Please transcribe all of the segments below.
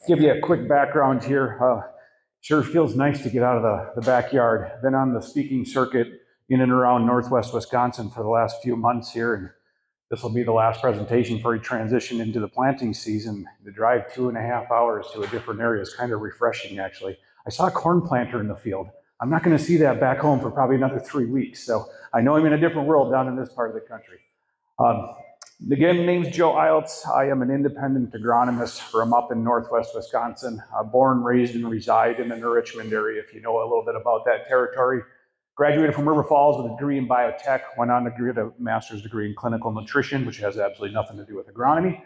Give you a quick background here. Sure feels nice to get out of the backyard. Been on the speaking circuit in and around Northwest Wisconsin for the last few months here, and this will be the last presentation before we transition into the planting season. To drive 2.5 hours to a different area is kind of refreshing, actually. I saw a corn planter in the field. I'm not going to see that back home for probably another 3 weeks, so I know I'm in a different world down in this part of the country. Again, my name's Joe Ailts. I am an independent agronomist from up in Northwest Wisconsin. Born, raised, and reside in the Richmond area, if you know a little bit about that territory. Graduated from River Falls with a degree in biotech, went on to get a master's degree in clinical nutrition, which has absolutely nothing to do with agronomy.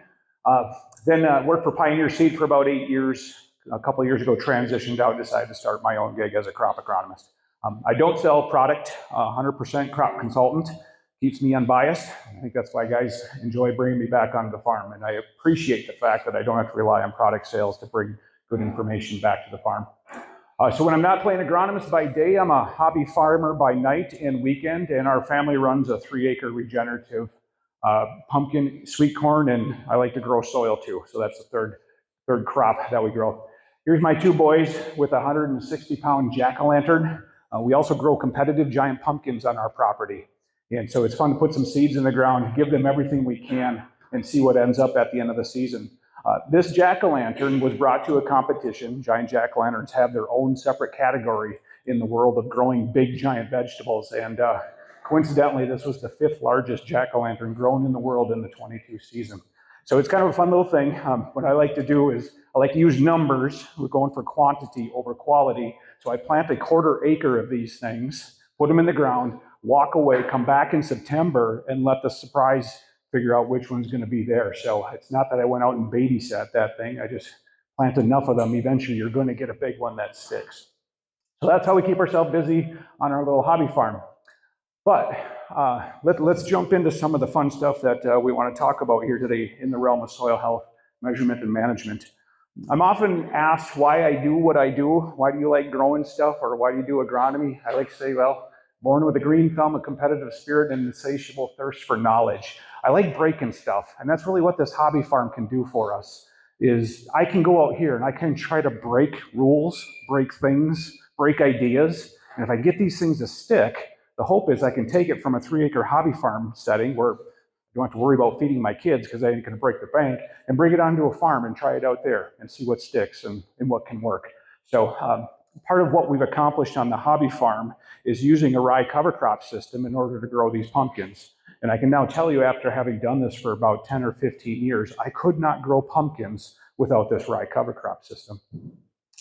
Then worked for Pioneer Seed for about 8 years. A couple of years ago, transitioned out, decided to start my own gig as a crop agronomist. I don't sell product, 100% crop consultant. Keeps me unbiased. I think that's why guys enjoy bringing me back onto the farm, and I appreciate the fact that I don't have to rely on product sales to bring good information back to the farm. So when I'm not playing agronomist by day, I'm a hobby farmer by night and weekend, and our family runs a 3-acre regenerative pumpkin, sweet corn, and I like to grow soil too. So that's the third crop that we grow. Here's my 2 boys with a 160-pound jack-o'-lantern. We also grow competitive giant pumpkins on our property. And so it's fun to put some seeds in the ground, give them everything we can, and see what ends up at the end of the season. This jack-o'-lantern was brought to a competition. Giant jack-o'-lanterns have their own separate category in the world of growing big giant vegetables. And coincidentally, this was the 5th largest jack-o'-lantern grown in the world in the 22 season. So it's kind of a fun little thing. What I like to do is I like to use numbers. We're going for quantity over quality. So I plant a 1/4 acre of these things, put them in the ground, walk away, come back in September, and let the surprise figure out which one's going to be there. So it's not that I went out and babysat that thing. I just plant enough of them. Eventually, you're going to get a big one that sticks. So that's how we keep ourselves busy on our little hobby farm. But let's jump into some of the fun stuff that we want to talk about here today in the realm of soil health, measurement, and management. I'm often asked why I do what I do. Why do you like growing stuff, or why do you do agronomy? I like to say, well, born with a green thumb, a competitive spirit, and an insatiable thirst for knowledge. I like breaking stuff, and that's really what this hobby farm can do for us, is I can go out here and I can try to break rules, break things, break ideas, and if I get these things to stick, the hope is I can take it from a 3-acre hobby farm setting where I don't have to worry about feeding my kids because I ain't going to break the bank, and bring it onto a farm and try it out there and see what sticks and what can work. So part of what we've accomplished on the hobby farm is using a rye cover crop system in order to grow these pumpkins. And I can now tell you, after having done this for about 10 or 15 years, I could not grow pumpkins without this rye cover crop system.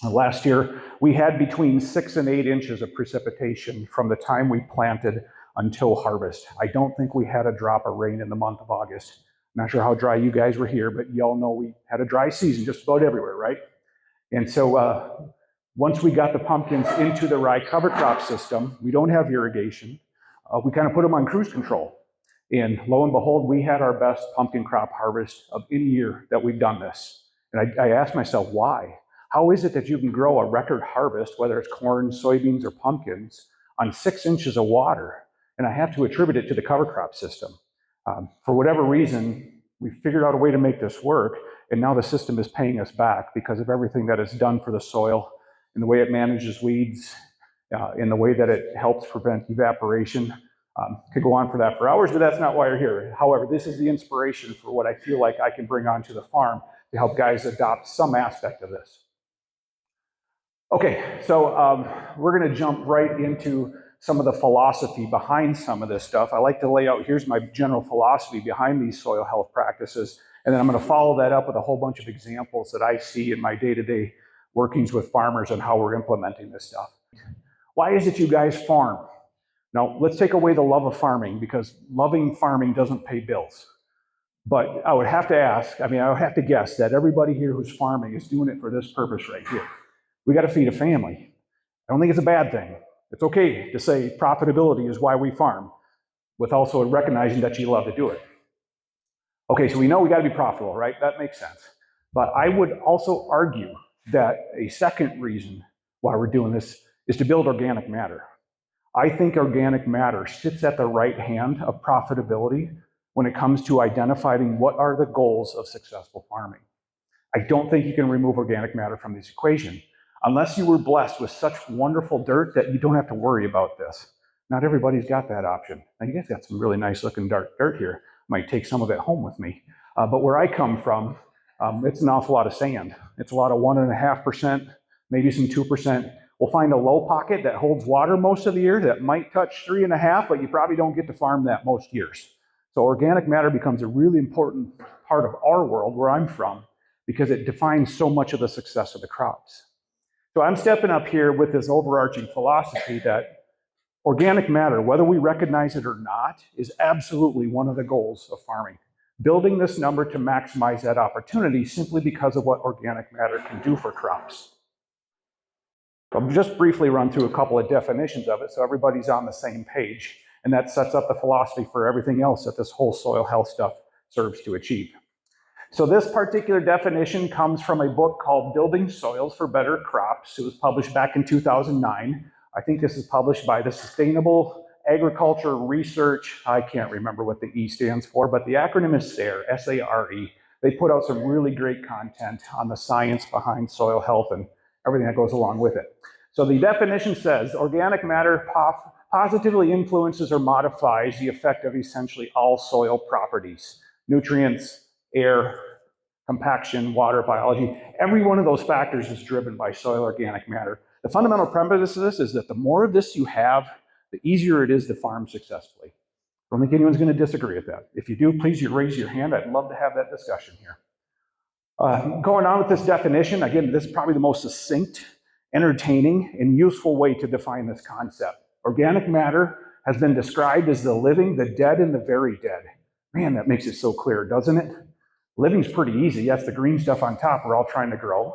Last year, we had between 6 and 8 inches of precipitation from the time we planted until harvest. I don't think we had a drop of rain in the month of August. I'm not sure how dry you guys were here, but y'all know we had a dry season just about everywhere, right? And so once we got the pumpkins into the rye cover crop system, we don't have irrigation. We kind of put them on cruise control. And lo and behold, we had our best pumpkin crop harvest of any year that we've done this. And I asked myself, why? How is it that you can grow a record harvest, whether it's corn, soybeans, or pumpkins, on 6 inches of water? And I have to attribute it to the cover crop system. For whatever reason, we figured out a way to make this work, and now the system is paying us back because of everything that it's done for the soil, in the way it manages weeds, in the way that it helps prevent evaporation. Could go on for that for hours, but that's not why we're here. However, this is the inspiration for what I feel like I can bring onto the farm to help guys adopt some aspect of this. Okay, so we're going to jump right into some of the philosophy behind some of this stuff. I like to lay out, here's my general philosophy behind these soil health practices, and then I'm going to follow that up with a whole bunch of examples that I see in my day-to-day workings with farmers and how we're implementing this stuff. Why is it you guys farm? Now, let's take away the love of farming, because loving farming doesn't pay bills. But I would have to ask, I would have to guess that everybody here who's farming is doing it for this purpose right here. We got to feed a family. I don't think it's a bad thing. It's okay to say profitability is why we farm, with also recognizing that you love to do it. Okay, so we know we got to be profitable, right? That makes sense. But I would also argue that a second reason why we're doing this is to build organic matter. I think organic matter sits at the right hand of profitability when it comes to identifying what are the goals of successful farming. I don't think you can remove organic matter from this equation unless you were blessed with such wonderful dirt that you don't have to worry about this. Not everybody's got that option. Now, you guys got some really nice looking dark dirt here. Might take some of it home with me. But where I come from, it's an awful lot of sand. It's a lot of 1.5%, maybe some 2%. We'll find a low pocket that holds water most of the year that might touch 3.5, but you probably don't get to farm that most years. So organic matter becomes a really important part of our world, where I'm from, because it defines so much of the success of the crops. So I'm stepping up here with this overarching philosophy that organic matter, whether we recognize it or not, is absolutely one of the goals of farming. Building this number to maximize that opportunity simply because of what organic matter can do for crops. I'll just briefly run through a couple of definitions of it so everybody's on the same page, and that sets up the philosophy for everything else that this whole soil health stuff serves to achieve. So this particular definition comes from a book called Building Soils for Better Crops. It was published back in 2009. I think this is published by the Sustainable Agriculture Research, I can't remember what the E stands for, but the acronym is SARE, S-A-R-E. They put out some really great content on the science behind soil health and everything that goes along with it. So the definition says, organic matter positively influences or modifies the effect of essentially all soil properties: nutrients, air, compaction, water, biology. Every one of those factors is driven by soil organic matter. The fundamental premise of this is that the more of this you have, the easier it is to farm successfully. I don't think anyone's going to disagree with that. If you do, please raise your hand. I'd love to have that discussion here. Going on with this definition, again, this is probably the most succinct, entertaining, and useful way to define this concept. Organic matter has been described as the living, the dead, and the very dead. Man, that makes it so clear, doesn't it? Living's pretty easy. That's the green stuff on top we're all trying to grow.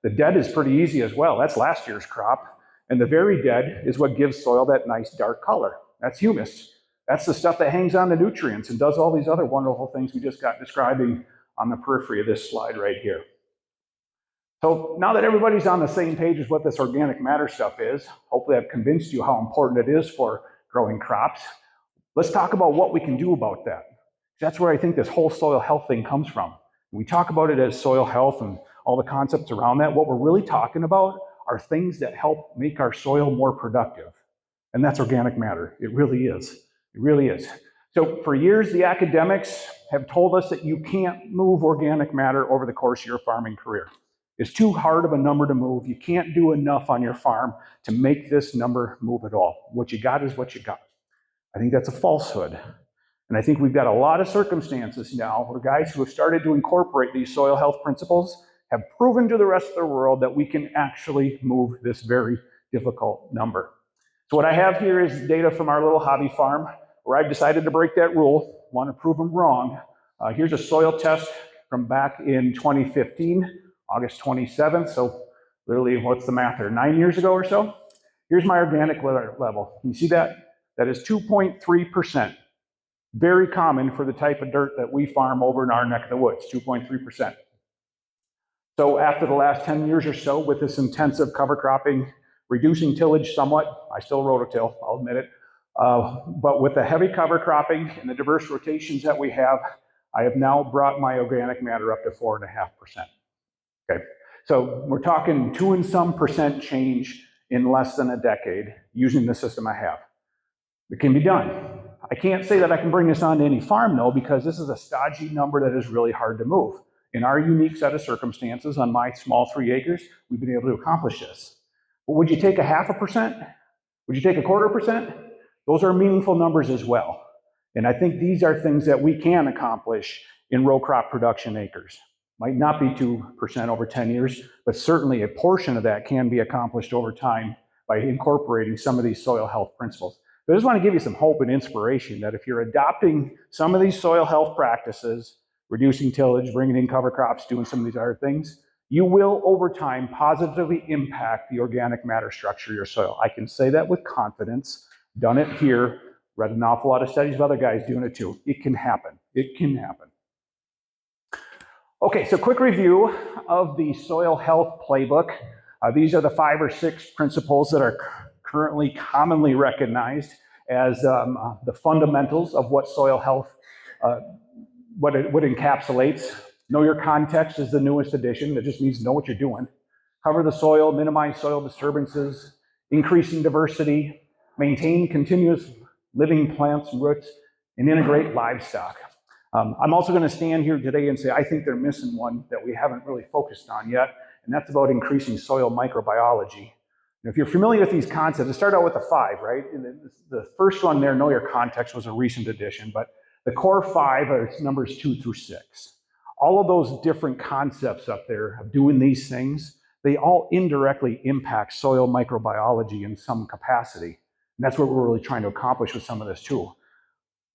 The dead is pretty easy as well. That's last year's crop. And the very dead is what gives soil that nice dark color. That's humus. That's the stuff that hangs on to nutrients and does all these other wonderful things we just got describing on the periphery of this slide right here. So now that everybody's on the same page as what this organic matter stuff is, hopefully I've convinced you how important it is for growing crops. Let's talk about what we can do about that. That's where I think this whole soil health thing comes from. When we talk about it as soil health and all the concepts around that, what we're really talking about are things that help make our soil more productive. And that's organic matter. It really is. It really is. So for years, the academics have told us that you can't move organic matter over the course of your farming career. It's too hard of a number to move. You can't do enough on your farm to make this number move at all. What you got is what you got. I think that's a falsehood. And I think we've got a lot of circumstances now where guys who have started to incorporate these soil health principles have proven to the rest of the world that we can actually move this very difficult number. So what I have here is data from our little hobby farm where I've decided to break that rule, want to prove them wrong. Here's a soil test from back in 2015, August 27th. So literally, what's the math there, 9 years ago or so? Here's my organic level. Can you see that? That is 2.3%. Very common for the type of dirt that we farm over in our neck of the woods, 2.3%. So after the last 10 years or so, with this intensive cover cropping, reducing tillage somewhat, I still rototill, I'll admit it, but with the heavy cover cropping and the diverse rotations that we have, I have now brought my organic matter up to 4.5%. Okay, so we're talking 2 and some percent change in less than a decade using the system I have. It can be done. I can't say that I can bring this on to any farm, though, because this is a stodgy number that is really hard to move. In our unique set of circumstances, on my small 3 acres, we've been able to accomplish this. But would you take 0.5%? Would you take 1/4%? Those are meaningful numbers as well. And I think these are things that we can accomplish in row crop production acres. Might not be 2% over 10 years, but certainly a portion of that can be accomplished over time by incorporating some of these soil health principles. But I just want to give you some hope and inspiration that if you're adopting some of these soil health practices, reducing tillage, bringing in cover crops, doing some of these other things, you will over time positively impact the organic matter structure of your soil. I can say that with confidence. Done it here, read an awful lot of studies of other guys doing it too. It can happen. It can happen. Okay, so quick review of the soil health playbook. These are the 5 or 6 principles that are currently commonly recognized as the fundamentals of what soil health, what it encapsulates. Know your context is the newest addition. That just means know what you're doing. Cover the soil, minimize soil disturbances, increasing diversity, maintain continuous living plants and roots, and integrate livestock. I'm also going to stand here today and say I think they're missing one that we haven't really focused on yet, and that's about increasing soil microbiology. And if you're familiar with these concepts, let's start out with the 5, right? And the first one there, know your context, was a recent addition, but the core 5 are numbers 2 through 6. All of those different concepts up there of doing these things, they all indirectly impact soil microbiology in some capacity. And that's what we're really trying to accomplish with some of this too.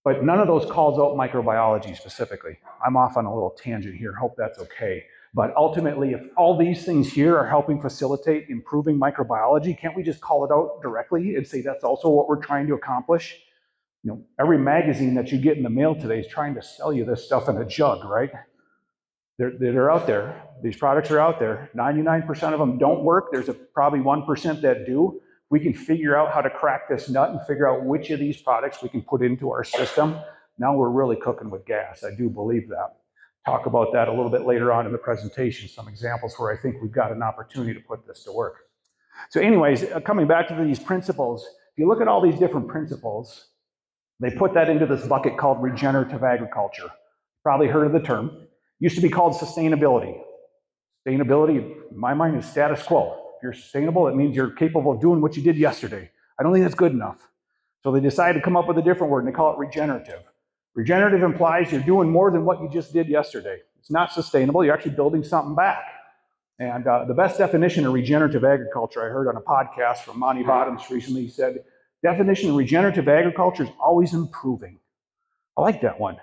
But none of those calls out microbiology specifically. I'm off on a little tangent here, hope that's okay. But ultimately, if all these things here are helping facilitate improving microbiology, can't we just call it out directly and say that's also what we're trying to accomplish? You know, every magazine that you get in the mail today is trying to sell you this stuff in a jug, right? They're out there. These products are out there. 99% of them don't work. There's probably 1% that do. We can figure out how to crack this nut and figure out which of these products we can put into our system. Now we're really cooking with gas. I do believe that. Talk about that a little bit later on in the presentation, some examples where I think we've got an opportunity to put this to work. So anyways, coming back to these principles, if you look at all these different principles, they put that into this bucket called regenerative agriculture. Probably heard of the term. Used to be called sustainability. Sustainability, in my mind, is status quo. If you're sustainable, it means you're capable of doing what you did yesterday. I don't think that's good enough. So they decided to come up with a different word, and they call it regenerative. Regenerative implies you're doing more than what you just did yesterday. It's not sustainable. You're actually building something back. And the best definition of regenerative agriculture I heard on a podcast from Monty Bottoms recently, he said, definition of regenerative agriculture is always improving. I like that one.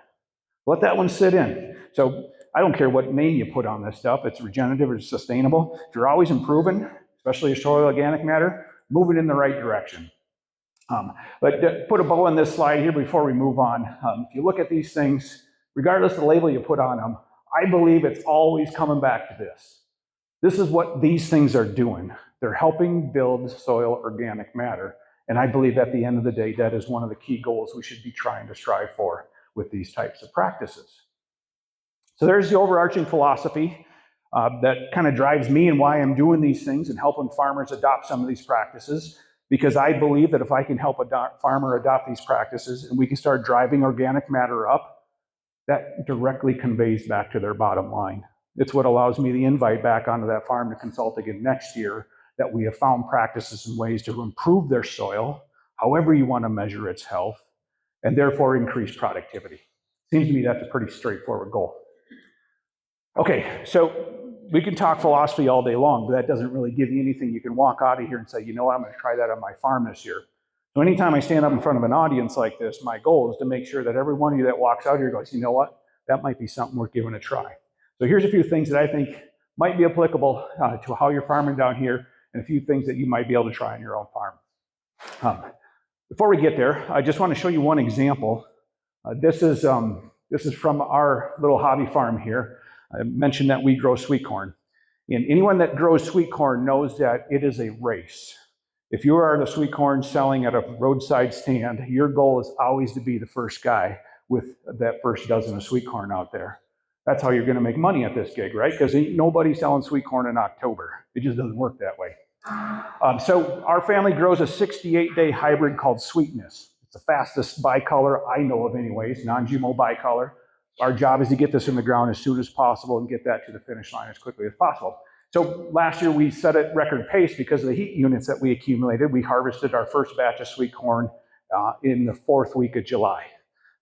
Let that one sit in. So I don't care what name you put on this stuff. It's regenerative or sustainable. If you're always improving, especially your soil organic matter, move it in the right direction. But put a bow on this slide here before we move on. If you look at these things, regardless of the label you put on them, I believe it's always coming back to this. This is what these things are doing. They're helping build soil organic matter. And I believe at the end of the day, that is one of the key goals we should be trying to strive for with these types of practices. So there's the overarching philosophy that kind of drives me and why I'm doing these things and helping farmers adopt some of these practices, because I believe that if I can help a farmer adopt these practices and we can start driving organic matter up, that directly conveys back to their bottom line. It's what allows me the invite back onto that farm to consult again next year, that we have found practices and ways to improve their soil, however you want to measure its health, and therefore increase productivity. Seems to me that's a pretty straightforward goal. Okay, so we can talk philosophy all day long, but that doesn't really give you anything you can walk out of here and say, you know what, I'm going to try that on my farm this year. So anytime I stand up in front of an audience like this, my goal is to make sure that every one of you that walks out here goes, you know what, that might be something worth giving a try. So here's a few things that I think might be applicable to how you're farming down here, and a few things that you might be able to try on your own farm. Before we get there, I just want to show you one example. This is from our little hobby farm here. I mentioned that we grow sweet corn. And anyone that grows sweet corn knows that it is a race. If you are the sweet corn selling at a roadside stand, your goal is always to be the first guy with that first dozen of sweet corn out there. That's how you're going to make money at this gig, right? Because ain't nobody selling sweet corn in October. It just doesn't work that way. So our family grows a 68-day hybrid called Sweetness. It's the fastest bicolor I know of anyways, non-GMO bicolor. Our job is to get this in the ground as soon as possible and get that to the finish line as quickly as possible. So last year we set a record pace because of the heat units that we accumulated. We harvested our first batch of sweet corn in the 4th week of July.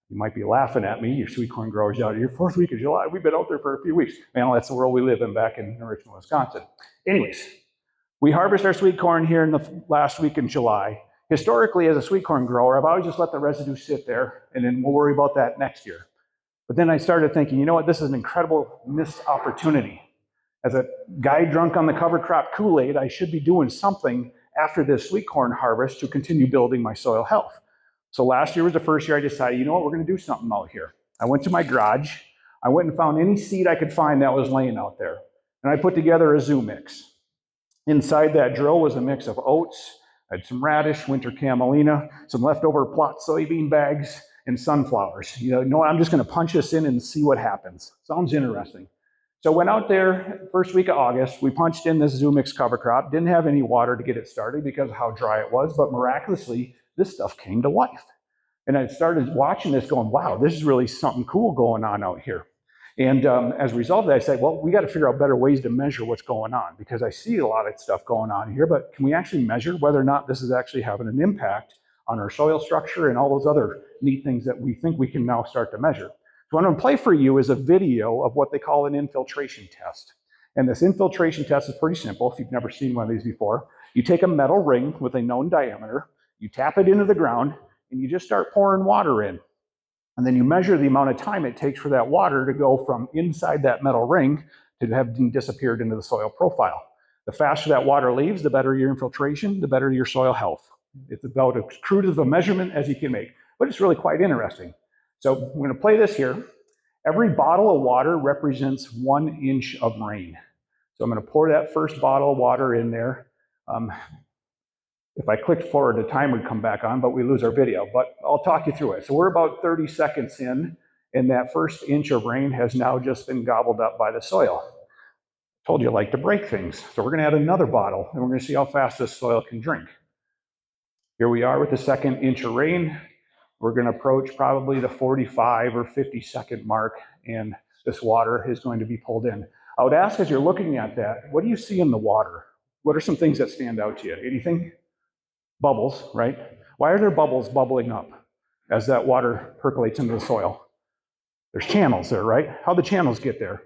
You might be laughing at me, your sweet corn growers out here, 4th week of July, we've been out there for a few weeks. Man, that's the world we live in back in Richmond, Wisconsin. Anyways, we harvest our sweet corn here in the last week in July. Historically, as a sweet corn grower, I've always just let the residue sit there, and then we'll worry about that next year. But then I started thinking, you know what, this is an incredible missed opportunity. As a guy drunk on the cover crop Kool-Aid, I should be doing something after this sweet corn harvest to continue building my soil health. So last year was the first year I decided, you know what, we're going to do something out here. I went to my garage. I went and found any seed I could find that was laying out there. And I put together a zoo mix. Inside that drill was a mix of oats, I had some radish, winter camelina, some leftover plot soybean bags, and sunflowers. You know what, I'm just going to punch this in and see what happens. Sounds interesting. So went out there first week of August. We punched in this ZooMix cover crop. Didn't have any water to get it started because of how dry it was, but miraculously, this stuff came to life. And I started watching this going, wow, this is really something cool going on out here. And as a result of that, I said, well, we got to figure out better ways to measure what's going on, because I see a lot of stuff going on here, but can we actually measure whether or not this is actually having an impact on our soil structure and all those other neat things that we think we can now start to measure? So what I'm going to play for you is a video of what they call an infiltration test. And this infiltration test is pretty simple if you've never seen one of these before. You take a metal ring with a known diameter, you tap it into the ground, and you just start pouring water in. And then you measure the amount of time it takes for that water to go from inside that metal ring to have disappeared into the soil profile. The faster that water leaves, the better your infiltration, the better your soil health. It's about as crude of a measurement as you can make, but it's really quite interesting. So I'm going to play this here. Every bottle of water represents 1 inch of rain. So I'm going to pour that first bottle of water in there. If I clicked forward, the timer would come back on, but we lose our video. But I'll talk you through it. So we're about 30 seconds in, and that first inch of rain has now just been gobbled up by the soil. Told you I like to break things. So we're going to add another bottle, and we're going to see how fast this soil can drink. Here we are with the second inch of rain. We're going to approach probably the 45 or 50 second mark, and this water is going to be pulled in. I would ask, as you're looking at that, what do you see in the water? What are some things that stand out to you? Anything? Bubbles, right? Why are there bubbles bubbling up as that water percolates into the soil? There's channels there, right? How'd the channels get there?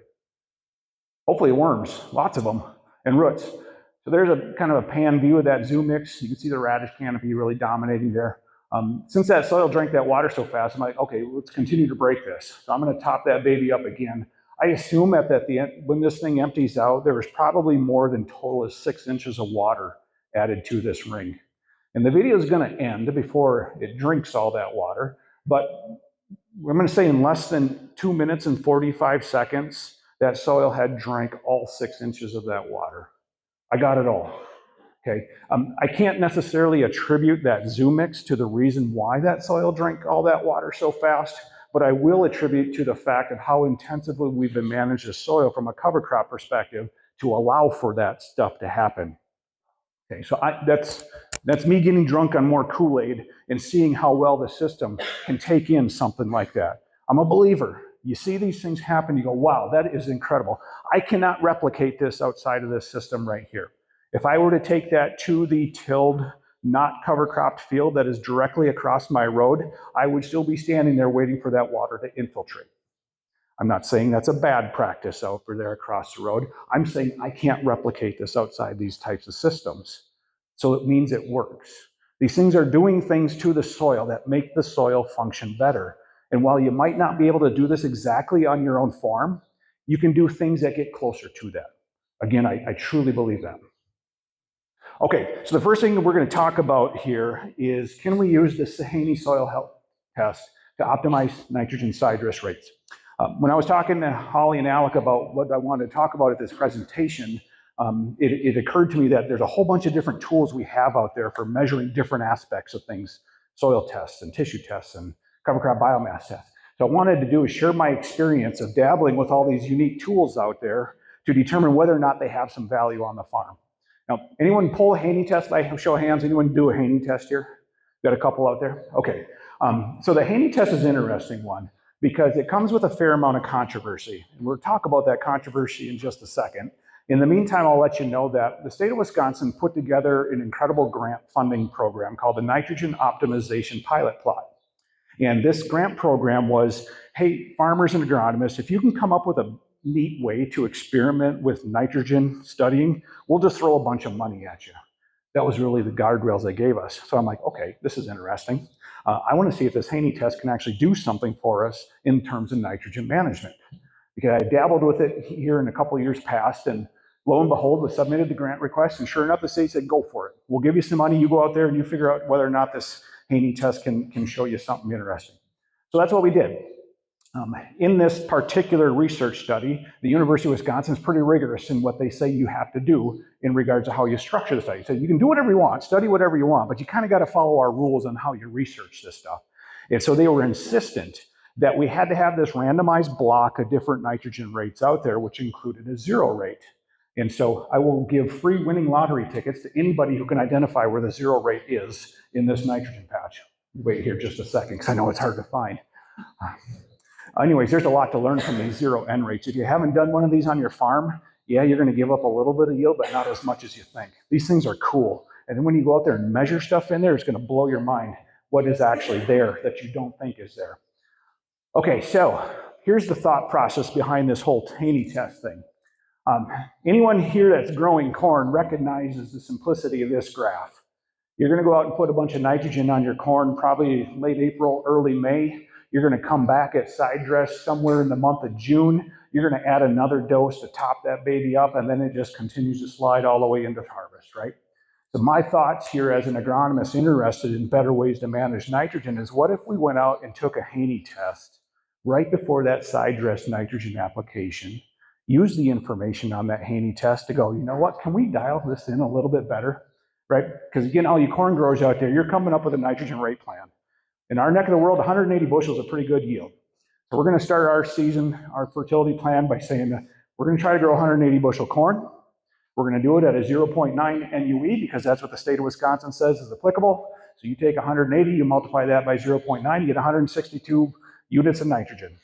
Hopefully worms, lots of them, and roots. So there's a kind of a pan view of that ZooMix. You can see the radish canopy really dominating there. Since that soil drank that water so fast, I'm like, okay, let's continue to break this. So I'm going to top that baby up again. I assume at the end, when this thing empties out, there was probably more than total of 6 inches of water added to this ring. And the video is going to end before it drinks all that water, but I'm going to say in less than 2 minutes and 45 seconds, that soil had drank all 6 inches of that water. I got it all. Okay. I can't necessarily attribute that ZooMix to the reason why that soil drank all that water so fast, but I will attribute to the fact of how intensively we've been managing the soil from a cover crop perspective to allow for that stuff to happen. Okay, so that's me getting drunk on more Kool-Aid and seeing how well the system can take in something like that. I'm a believer. You see these things happen, you go, wow, that is incredible. I cannot replicate this outside of this system right here. If I were to take that to the tilled, not cover cropped field that is directly across my road, I would still be standing there waiting for that water to infiltrate. I'm not saying that's a bad practice over there across the road. I'm saying I can't replicate this outside these types of systems. So it means it works. These things are doing things to the soil that make the soil function better. And while you might not be able to do this exactly on your own farm, you can do things that get closer to that. Again, I truly believe that. Okay, so the first thing that we're going to talk about here is, can we use the Sahaney soil health test to optimize nitrogen sidedress rates? When I was talking to Holly and Alec about what I wanted to talk about at this presentation, it occurred to me that there's a whole bunch of different tools we have out there for measuring different aspects of things, soil tests and tissue tests and cover crop biomass tests. So what I wanted to do is share my experience of dabbling with all these unique tools out there to determine whether or not they have some value on the farm. Now, anyone pull a Haney test by show of hands? Anyone do a Haney test here? Got a couple out there? Okay. So the Haney test is an interesting one because it comes with a fair amount of controversy. And we'll talk about that controversy in just a second. In the meantime, I'll let you know that the state of Wisconsin put together an incredible grant funding program called the Nitrogen Optimization Pilot Plot. And this grant program was, hey, farmers and agronomists, if you can come up with a neat way to experiment with nitrogen studying, we'll just throw a bunch of money at you. That was really the guardrails they gave us. So I'm like, okay, this is interesting. I want to see if this Haney test can actually do something for us in terms of nitrogen management. Because I dabbled with it here in a couple of years past, and lo and behold, we submitted the grant request, and sure enough, the state said, go for it. We'll give you some money, you go out there and you figure out whether or not this Haney test can show you something interesting. So that's what we did. In this particular research study, the University of Wisconsin is pretty rigorous in what they say you have to do in regards to how you structure the study. So you can do whatever you want, study whatever you want, but you kind of got to follow our rules on how you research this stuff. And so they were insistent that we had to have this randomized block of different nitrogen rates out there, which included a zero rate. And so I will give free winning lottery tickets to anybody who can identify where the zero rate is in this nitrogen patch. Wait here just a second, because I know it's hard to find. Anyways, there's a lot to learn from these zero N rates. If you haven't done one of these on your farm, yeah, you're going to give up a little bit of yield, but not as much as you think. These things are cool. And then when you go out there and measure stuff in there, it's going to blow your mind what is actually there that you don't think is there. Okay, so here's the thought process behind this whole Haney test thing. Anyone here that's growing corn recognizes the simplicity of this graph. You're going to go out and put a bunch of nitrogen on your corn, probably late April, early May. You're going to come back at side dress somewhere in the month of June. You're going to add another dose to top that baby up, and then it just continues to slide all the way into harvest, right? So my thoughts here as an agronomist interested in better ways to manage nitrogen is, what if we went out and took a Haney test right before that side dress nitrogen application, use the information on that Haney test to go, you know what, can we dial this in a little bit better, right? Because again, all you corn growers out there, you're coming up with a nitrogen rate plan. In our neck of the world, 180 bushels is a pretty good yield. So we're going to start our season, our fertility plan, by saying that we're going to try to grow 180 bushel corn. We're going to do it at a 0.9 NUE because that's what the state of Wisconsin says is applicable. So you take 180, you multiply that by 0.9, you get 162 units of nitrogen.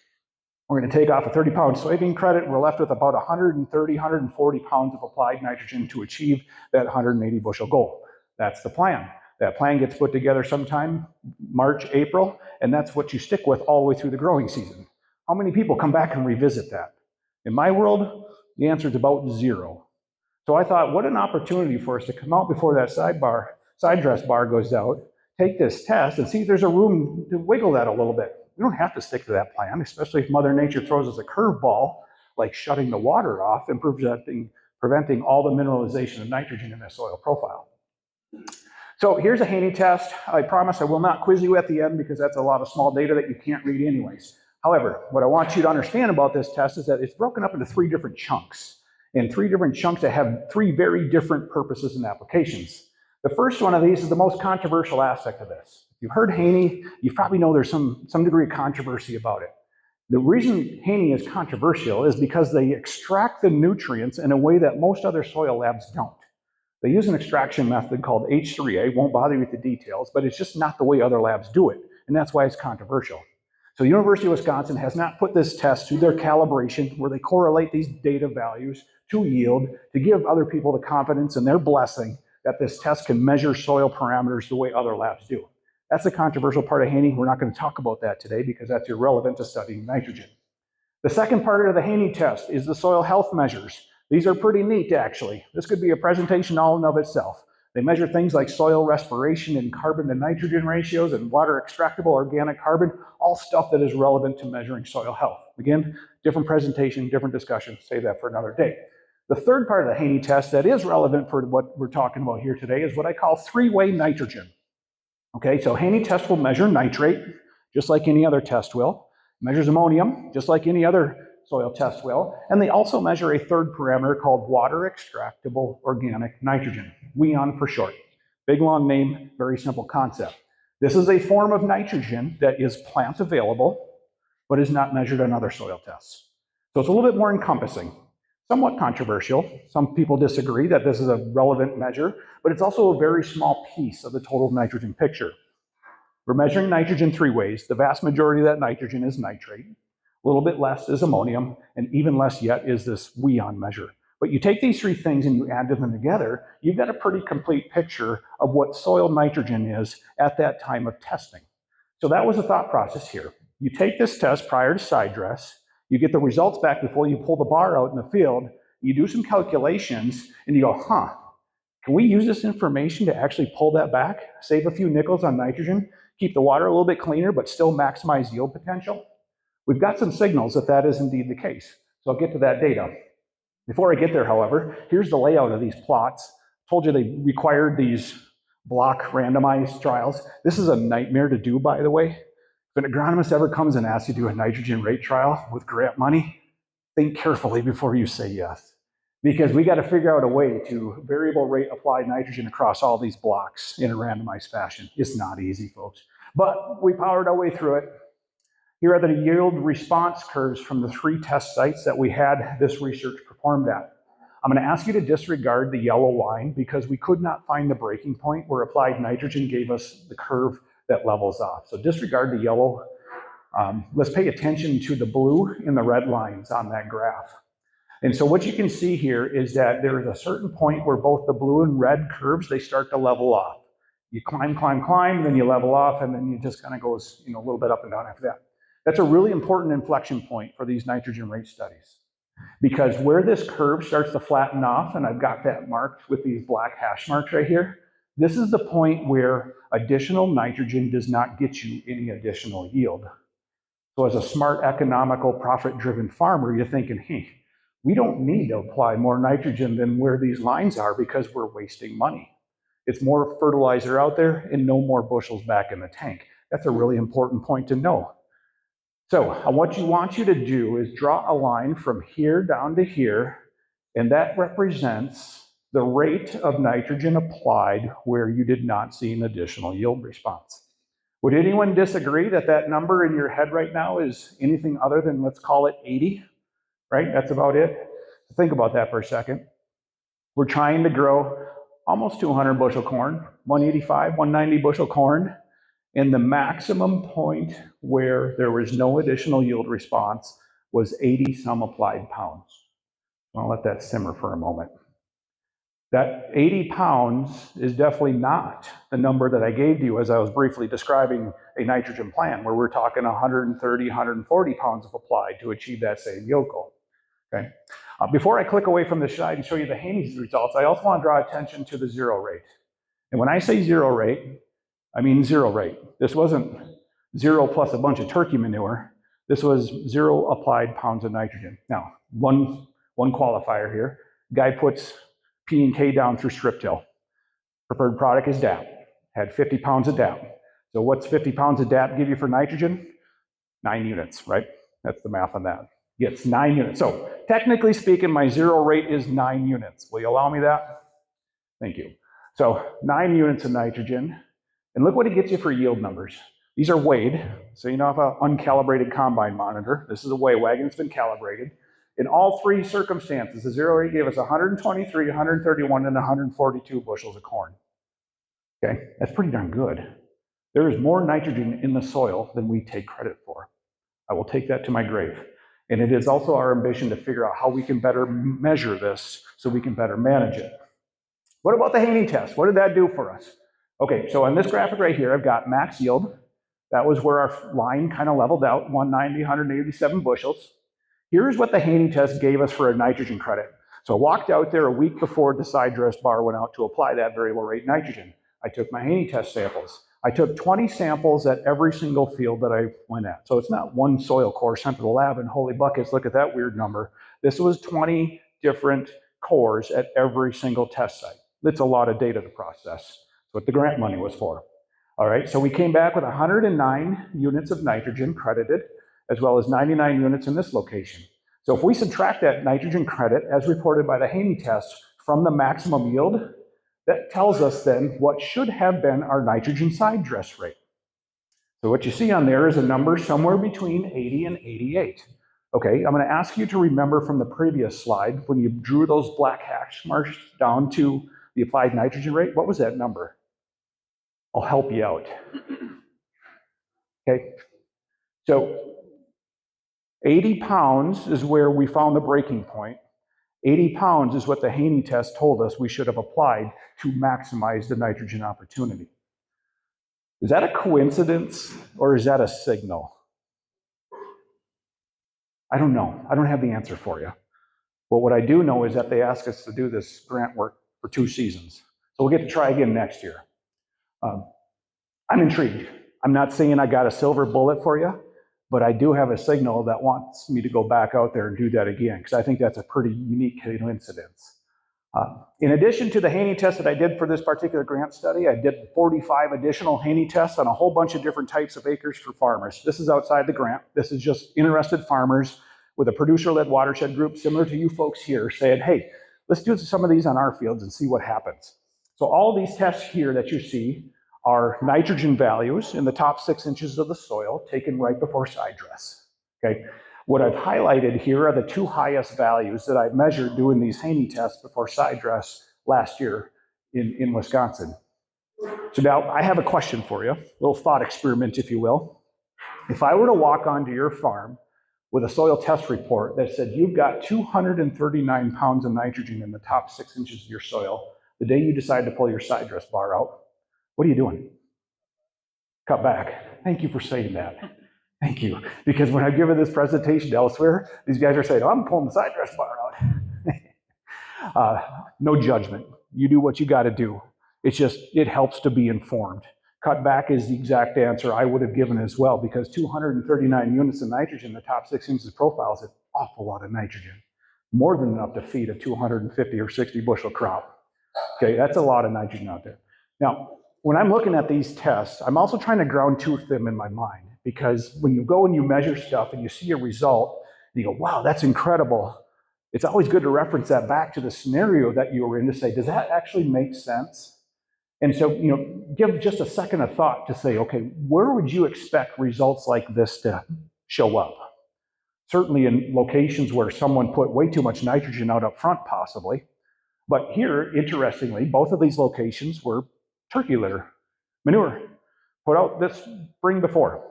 We're going to take off a 30-pound soybean credit, and we're left with about 130, 140 pounds of applied nitrogen to achieve that 180 bushel goal. That's the plan. That plan gets put together sometime March, April, and that's what you stick with all the way through the growing season. How many people come back and revisit that? In my world, the answer is about 0. So I thought, what an opportunity for us to come out before that side dress bar goes out, take this test, and see if there's a room to wiggle that a little bit. We don't have to stick to that plan, especially if Mother Nature throws us a curveball, like shutting the water off and preventing all the mineralization of nitrogen in the soil profile. So here's a Haney test. I promise I will not quiz you at the end because that's a lot of small data that you can't read anyways. However, what I want you to understand about this test is that it's broken up into 3 different chunks, and 3 different chunks that have 3 very different purposes and applications. The first one of these is the most controversial aspect of this. If you've heard Haney, you probably know there's some degree of controversy about it. The reason Haney is controversial is because they extract the nutrients in a way that most other soil labs don't. They use an extraction method called H3A, won't bother you with the details, but it's just not the way other labs do it, and that's why it's controversial. So the University of Wisconsin has not put this test through their calibration where they correlate these data values to yield to give other people the confidence and their blessing that this test can measure soil parameters the way other labs do. That's the controversial part of Haney. We're not going to talk about that today because that's irrelevant to studying nitrogen. The second part of the Haney test is the soil health measures. These are pretty neat, actually. This could be a presentation all in of itself. They measure things like soil respiration and carbon to nitrogen ratios and water extractable organic carbon, all stuff that is relevant to measuring soil health. Again, different presentation, different discussion. Save that for another day. The third part of the Haney test that is relevant for what we're talking about here today is what I call 3-way nitrogen. Okay, so Haney test will measure nitrate, just like any other test will. It measures ammonium, just like any other soil test will. And they also measure a third parameter called water extractable organic nitrogen, WEON for short. Big long name, very simple concept. This is a form of nitrogen that is plant available, but is not measured on other soil tests. So it's a little bit more encompassing. Somewhat controversial. Some people disagree that this is a relevant measure, but it's also a very small piece of the total nitrogen picture. We're measuring nitrogen 3 ways. The vast majority of that nitrogen is nitrate. A little bit less is ammonium, and even less yet is this WEON measure. But you take these 3 things and you add them together, you've got a pretty complete picture of what soil nitrogen is at that time of testing. So that was the thought process here. You take this test prior to side dress, you get the results back before you pull the bar out in the field, you do some calculations, and you go, can we use this information to actually pull that back, save a few nickels on nitrogen, keep the water a little bit cleaner, but still maximize yield potential? We've got some signals that that is indeed the case. So I'll get to that data. Before I get there, however, here's the layout of these plots. I told you they required these block randomized trials. This is a nightmare to do, by the way. If an agronomist ever comes and asks you to do a nitrogen rate trial with grant money, think carefully before you say yes. Because we got to figure out a way to variable rate apply nitrogen across all these blocks in a randomized fashion. It's not easy, folks. But we powered our way through it. Here are the yield response curves from the 3 test sites that we had this research performed at. I'm going to ask you to disregard the yellow line because we could not find the breaking point where applied nitrogen gave us the curve that levels off. So disregard the yellow. Let's pay attention to the blue and the red lines on that graph. And so what you can see here is that there is a certain point where both the blue and red curves, they start to level off. You climb, climb, climb, then you level off, and then you just kind of goes, a little bit up and down after that. That's a really important inflection point for these nitrogen rate studies. Because where this curve starts to flatten off, and I've got that marked with these black hash marks right here, this is the point where additional nitrogen does not get you any additional yield. So as a smart, economical, profit-driven farmer, you're thinking, hey, we don't need to apply more nitrogen than where these lines are because we're wasting money. It's more fertilizer out there and no more bushels back in the tank. That's a really important point to know. So what you want you to do is draw a line from here down to here, and that represents the rate of nitrogen applied where you did not see an additional yield response. Would anyone disagree that that number in your head right now is anything other than, let's call it 80, right? That's about it. Think about that for a second. We're trying to grow almost 200 bushel corn, 185, 190 bushel corn, and the maximum point where there was no additional yield response was 80 some applied pounds. I'll let that simmer for a moment. That 80 pounds is definitely not the number that I gave you as I was briefly describing a nitrogen plan, where we're talking 130, 140 pounds of applied to achieve that same yield goal. Okay. Before I click away from the slide and show you the Haney's results, I also want to draw attention to the zero rate. And when I say zero rate, I mean zero rate. This wasn't 0 plus a bunch of turkey manure. This was 0 applied pounds of nitrogen. Now, one qualifier here. Guy puts P and K down through strip till. Preferred product is DAP. Had 50 pounds of DAP. So what's 50 pounds of DAP give you for nitrogen? 9 units, right? That's the math on that. Gets 9 units. So technically speaking, my zero rate is 9 units. Will you allow me that? Thank you. So 9 units of nitrogen. And look what it gets you for yield numbers. These are weighed. So you know, if an uncalibrated combine monitor, this is a weigh wagon that's been calibrated. In all 3 circumstances, the zero rate gave us 123, 131, and 142 bushels of corn. Okay, that's pretty darn good. There is more nitrogen in the soil than we take credit for. I will take that to my grave. And it is also our ambition to figure out how we can better measure this so we can better manage it. What about the Haney test? What did that do for us? Okay, so on this graphic right here, I've got max yield. That was where our line kind of leveled out, 190, 187 bushels. Here's what the Haney test gave us for a nitrogen credit. So I walked out there a week before the side dress bar went out to apply that variable rate nitrogen. I took my Haney test samples. I took 20 samples at every single field that I went at. So it's not one soil core sent to the lab and holy buckets, look at that weird number. This was 20 different cores at every single test site. That's a lot of data to process. That's what the grant money was for. All right, so we came back with 109 units of nitrogen credited, as well as 99 units in this location. So if we subtract that nitrogen credit, as reported by the Haney test, from the maximum yield, that tells us then what should have been our nitrogen side dress rate. So what you see on there is a number somewhere between 80 and 88. Okay, I'm going to ask you to remember from the previous slide, when you drew those black hash marks down to the applied nitrogen rate, what was that number? I'll help you out. Okay, so 80 pounds is where we found the breaking point. 80 pounds is what the Haney test told us we should have applied to maximize the nitrogen opportunity. Is that a coincidence or is that a signal? I don't know. I don't have the answer for you. But what I do know is that they asked us to do this grant work for 2 seasons. So we'll get to try again next year. I'm intrigued. I'm not saying I got a silver bullet for you, but I do have a signal that wants me to go back out there and do that again, because I think that's a pretty unique coincidence. In addition to the Haney test that I did for this particular grant study, I did 45 additional Haney tests on a whole bunch of different types of acres for farmers. This is outside the grant. This is just interested farmers with a producer-led watershed group similar to you folks here saying, hey, let's do some of these on our fields and see what happens. So all these tests here that you see are nitrogen values in the top 6 inches of the soil taken right before side dress. Okay. What I've highlighted here are the 2 highest values that I measured doing these Haney tests before side dress last year in Wisconsin. So now I have a question for you, a little thought experiment, if you will. If I were to walk onto your farm with a soil test report that said you've got 239 pounds of nitrogen in the top 6 inches of your soil the day you decide to pull your side dress bar out, what are you doing? Cut back. Thank you for saying that. Thank you. Because when I've given this presentation elsewhere, these guys are saying, oh, I'm pulling the side dress bar out. No judgment. You do what you got to do. It's just, it helps to be informed. Cut back is the exact answer I would have given as well, because 239 units of nitrogen in the top 6 inches profile is an awful lot of nitrogen. More than enough to feed a 250 or 60 bushel crop. Okay, that's a lot of nitrogen out there. Now, when I'm looking at these tests, I'm also trying to ground truth them in my mind, because when you go and you measure stuff and you see a result, and you go, wow, that's incredible. It's always good to reference that back to the scenario that you were in to say, does that actually make sense? And so, give just a second of thought to say, okay, where would you expect results like this to show up? Certainly in locations where someone put way too much nitrogen out up front, possibly. But here, interestingly, both of these locations were turkey litter, manure, put out this spring before.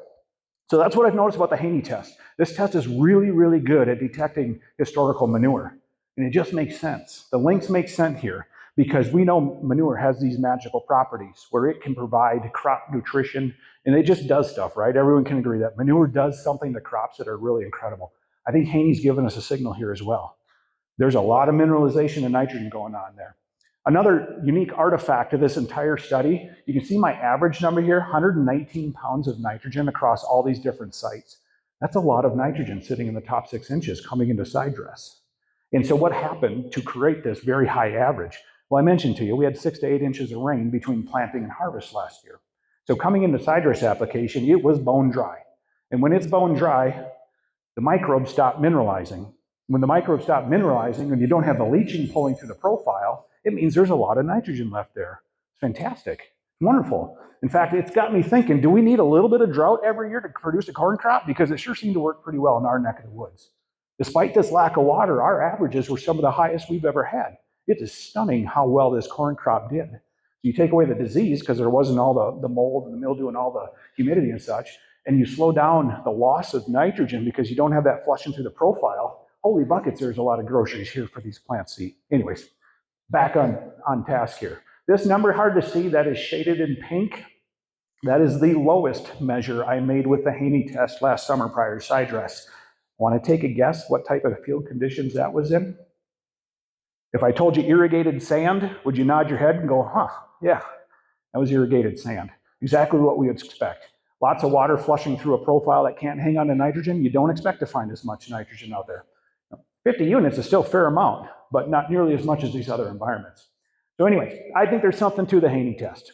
So that's what I've noticed about the Haney test. This test is really, really good at detecting historical manure. And it just makes sense. The links make sense here because we know manure has these magical properties where it can provide crop nutrition, and it just does stuff, right? Everyone can agree that manure does something to crops that are really incredible. I think Haney's given us a signal here as well. There's a lot of mineralization and nitrogen going on there. Another unique artifact of this entire study, you can see my average number here, 119 pounds of nitrogen across all these different sites. That's a lot of nitrogen sitting in the top 6 inches coming into side dress. And so what happened to create this very high average? Well, I mentioned to you, we had 6 to 8 inches of rain between planting and harvest last year. So coming into side dress application, it was bone dry. And when it's bone dry, the microbes stop mineralizing. When the microbes stop mineralizing and you don't have the leaching pulling through the profile, it means there's a lot of nitrogen left there. It's fantastic, wonderful. In fact, it's got me thinking, do we need a little bit of drought every year to produce a corn crop? Because it sure seemed to work pretty well in our neck of the woods. Despite this lack of water, our averages were some of the highest we've ever had. It is stunning how well this corn crop did. You take away the disease, because there wasn't all the mold and the mildew and all the humidity and such, and you slow down the loss of nitrogen because you don't have that flushing through the profile. Holy buckets, there's a lot of groceries here for these plants to eat. Anyways, back on task here. This number, hard to see, that is shaded in pink. That is the lowest measure I made with the Haney test last summer prior to side dress. Want to take a guess what type of field conditions that was in? If I told you irrigated sand, would you nod your head and go, huh, yeah, that was irrigated sand. Exactly what we would expect. Lots of water flushing through a profile that can't hang on to nitrogen. You don't expect to find as much nitrogen out there. 50 units is still a fair amount, but not nearly as much as these other environments. So anyway, I think there's something to the Haney test.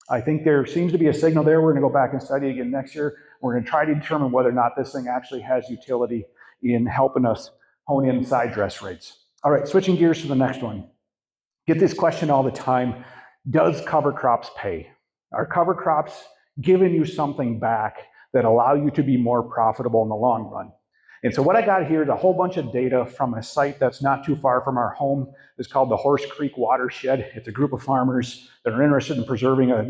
I think there seems to be a signal there. We're going to go back and study again next year. We're going to try to determine whether or not this thing actually has utility in helping us hone in side dress rates. All right, switching gears to the next one. Get this question all the time. Does cover crops pay? Are cover crops giving you something back that allow you to be more profitable in the long run? And so what I got here is a whole bunch of data from a site that's not too far from our home. It's called the Horse Creek Watershed. It's a group of farmers that are interested in preserving a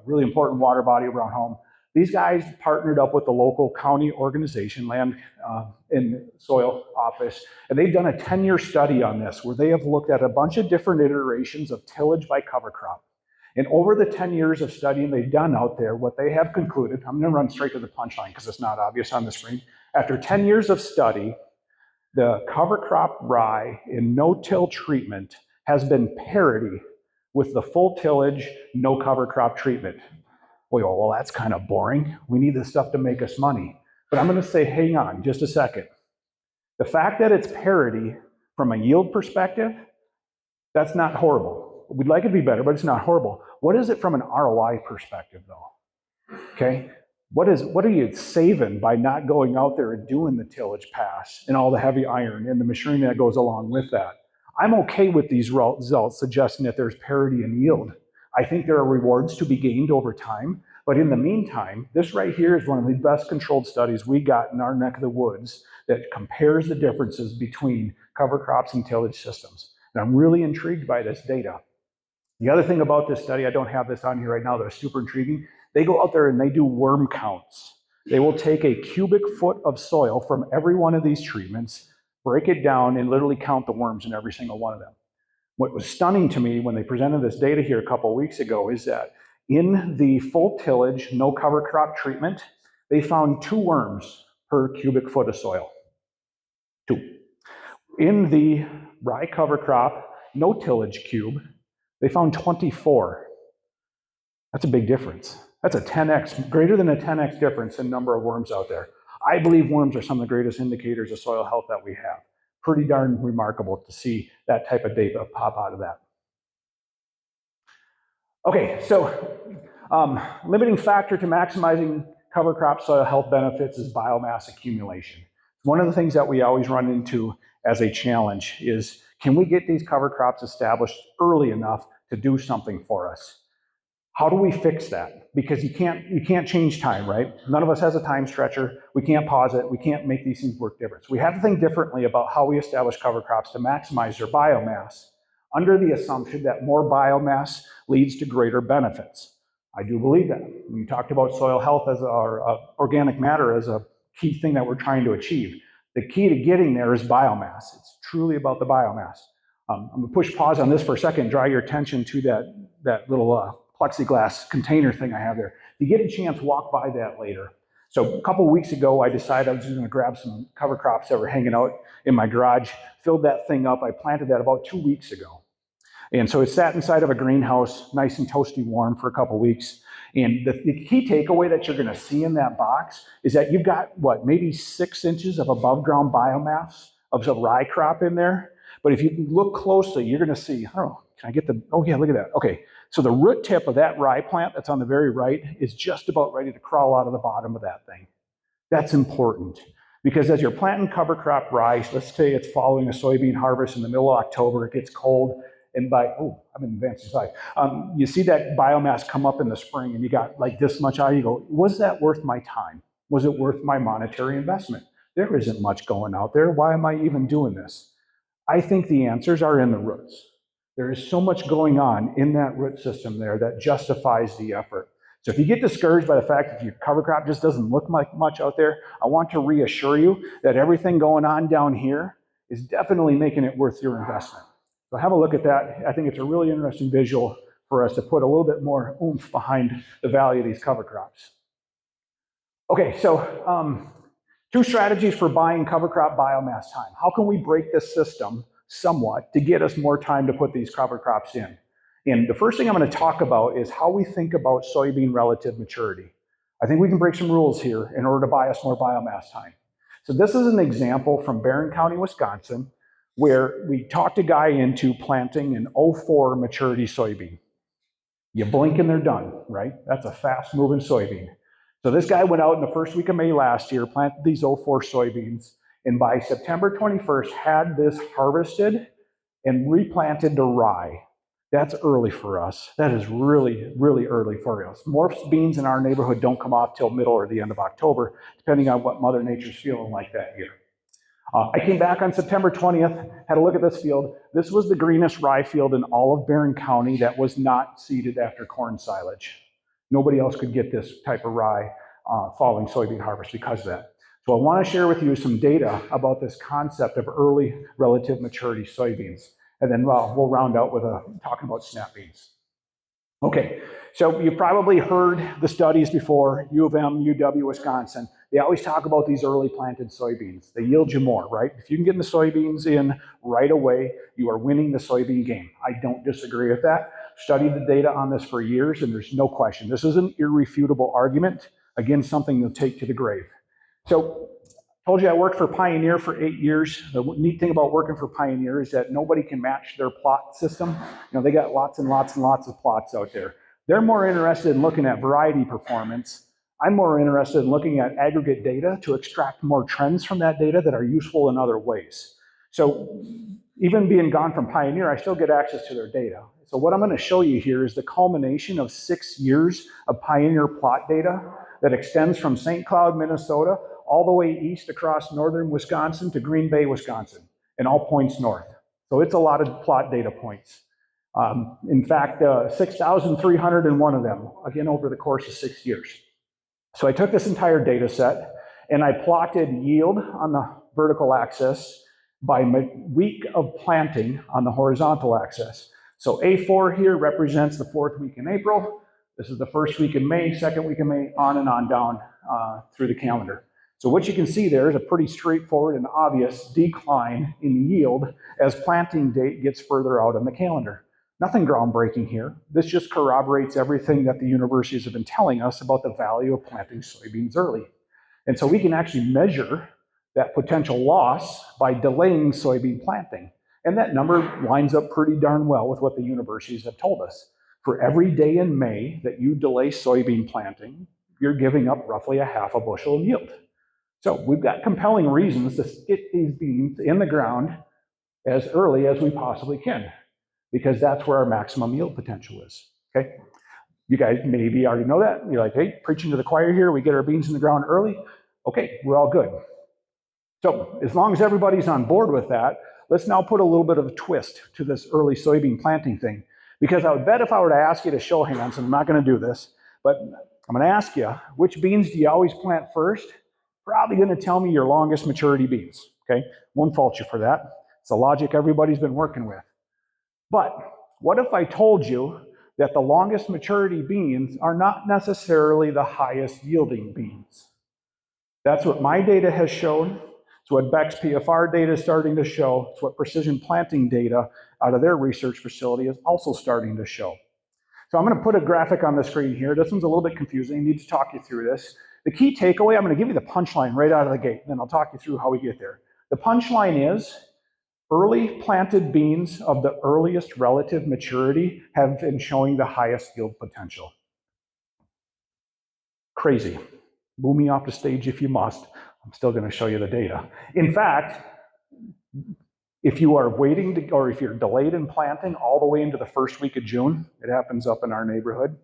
really important water body around home. These guys partnered up with the local county organization, Land and Soil Office, and they've done a 10-year study on this where they have looked at a bunch of different iterations of tillage by cover crop. And over the 10 years of studying they've done out there, what they have concluded, I'm going to run straight to the punchline because it's not obvious on the screen. After 10 years of study, the cover crop rye in no-till treatment has been parity with the full tillage, no cover crop treatment. Well, that's kind of boring. We need this stuff to make us money. But I'm going to say, hang on just a second. The fact that it's parity from a yield perspective, that's not horrible. We'd like it to be better, but it's not horrible. What is it from an ROI perspective, though? Okay? What are you saving by not going out there and doing the tillage pass and all the heavy iron and the machinery that goes along with that? I'm okay with these results suggesting that there's parity in yield. I think there are rewards to be gained over time, but in the meantime, this right here is one of the best controlled studies we got in our neck of the woods that compares the differences between cover crops and tillage systems. And I'm really intrigued by this data. The other thing about this study, I don't have this on here right now, that's super intriguing. They go out there and they do worm counts. They will take a cubic foot of soil from every one of these treatments, break it down, and literally count the worms in every single one of them. What was stunning to me when they presented this data here a couple of weeks ago is that in the full tillage, no cover crop treatment, they found 2 worms per cubic foot of soil. 2. In the rye cover crop, no tillage cube, they found 24. That's a big difference. That's a 10x, greater than a 10x difference in number of worms out there. I believe worms are some of the greatest indicators of soil health that we have. Pretty darn remarkable to see that type of data pop out of that. Okay, so limiting factor to maximizing cover crop soil health benefits is biomass accumulation. One of the things that we always run into as a challenge is, can we get these cover crops established early enough to do something for us? How do we fix that? Because you can't change time, right? None of us has a time stretcher. We can't pause it. We can't make these things work different. So we have to think differently about how we establish cover crops to maximize their biomass, under the assumption that more biomass leads to greater benefits. I do believe that. We talked about soil health as our organic matter as a key thing that we're trying to achieve. The key to getting there is biomass. It's truly about the biomass. I'm gonna push pause on this for a second, draw your attention to that little plexiglass container thing I have there. If you get a chance, walk by that later. So a couple of weeks ago, I decided I was just gonna grab some cover crops that were hanging out in my garage, filled that thing up. I planted that about 2 weeks ago. And so it sat inside of a greenhouse, nice and toasty warm for a couple of weeks. And the key takeaway that you're gonna see in that box is that you've got, what, maybe 6 inches of above ground biomass of some rye crop in there. But if you look closely, you're gonna see, oh, can I get the, oh yeah, look at that. Okay, so the root tip of that rye plant that's on the very right is just about ready to crawl out of the bottom of that thing. That's important, because as you're planting cover crop rye, let's say it's following a soybean harvest in the middle of October, it gets cold, and by, oh, I'm in advanced slide. You see that biomass come up in the spring and you got like this much out, you go, was that worth my time? Was it worth my monetary investment? There isn't much going out there. Why am I even doing this? I think the answers are in the roots. There is so much going on in that root system there that justifies the effort. So if you get discouraged by the fact that your cover crop just doesn't look like much out there, I want to reassure you that everything going on down here is definitely making it worth your investment. So have a look at that. I think it's a really interesting visual for us to put a little bit more oomph behind the value of these cover crops. Okay, so 2 strategies for buying cover crop biomass time. How can we break this system somewhat to get us more time to put these cover crops in? And the first thing I'm going to talk about is how we think about soybean relative maturity. I think we can break some rules here in order to buy us more biomass time. So this is an example from Barron County, Wisconsin, where we talked a guy into planting an 04 maturity soybean. You blink and they're done, right? That's a fast moving soybean. So this guy went out in the first week of May last year, planted these 04 soybeans, and by September 21st had this harvested and replanted to rye. That's early for us. That is really, really early for us. Most beans in our neighborhood don't come off till middle or the end of October, depending on what Mother Nature's feeling like that year. I came back on September 20th, had a look at this field. This was the greenest rye field in all of Barron County that was not seeded after corn silage. Nobody else could get this type of rye following soybean harvest because of that. So I want to share with you some data about this concept of early relative maturity soybeans. And then we'll round out with talking about snap beans. Okay, so you've probably heard the studies before, U of M, UW, Wisconsin. They always talk about these early planted soybeans. They yield you more, right? If you can get the soybeans in right away, you are winning the soybean game. I don't disagree with that. Studied the data on this for years, and there's no question. This is an irrefutable argument. Again, something you'll take to the grave. So, I told you I worked for Pioneer for 8 years. The neat thing about working for Pioneer is that nobody can match their plot system. You know, they got lots and lots and lots of plots out there. They're more interested in looking at variety performance. I'm more interested in looking at aggregate data to extract more trends from that data that are useful in other ways. So Even being gone from Pioneer, I still get access to their data. So what I'm going to show you here is the culmination of 6 years of Pioneer plot data that extends from St. Cloud, Minnesota, all the way east across northern Wisconsin to Green Bay, Wisconsin, and all points north. So it's a lot of plot data points. In fact, 6,301 of them, again, over the course of 6 years. So I took this entire data set and I plotted yield on the vertical axis by week of planting on the horizontal axis. So A4 here represents the 4th week in April. This is the 1st week in May, 2nd week in May, on and on down through the calendar. So what you can see there is a pretty straightforward and obvious decline in yield as planting date gets further out on the calendar. Nothing groundbreaking here. This just corroborates everything that the universities have been telling us about the value of planting soybeans early. And so we can actually measure that potential loss by delaying soybean planting. And that number lines up pretty darn well with what the universities have told us. For every day in May that you delay soybean planting, you're giving up roughly a half a bushel of yield. So we've got compelling reasons to get these beans in the ground as early as we possibly can, because that's where our maximum yield potential is, okay? You guys maybe already know that. You're like, hey, preaching to the choir here, we get our beans in the ground early. Okay, we're all good. So as long as everybody's on board with that, let's now put a little bit of a twist to this early soybean planting thing. Because I would bet if I were to ask you to show hands, and I'm not gonna do this, but I'm gonna ask you, which beans do you always plant first? Probably gonna tell me your longest maturity beans, okay? Won't fault you for that. It's the logic everybody's been working with. But what if I told you that the longest maturity beans are not necessarily the highest yielding beans? That's what my data has shown. It's what Beck's PFR data is starting to show. It's what precision planting data out of their research facility is also starting to show. So I'm going to put a graphic on the screen here. This one's a little bit confusing. I need to talk you through this. The key takeaway, I'm going to give you the punchline right out of the gate, and then I'll talk you through how we get there. The punchline is early planted beans of the earliest relative maturity have been showing the highest yield potential. Crazy. Boo me off the stage if you must. I'm still going to show you the data. In fact, if you are waiting to, or if you're delayed in planting all the way into the 1st week of June, it happens up in our neighborhood.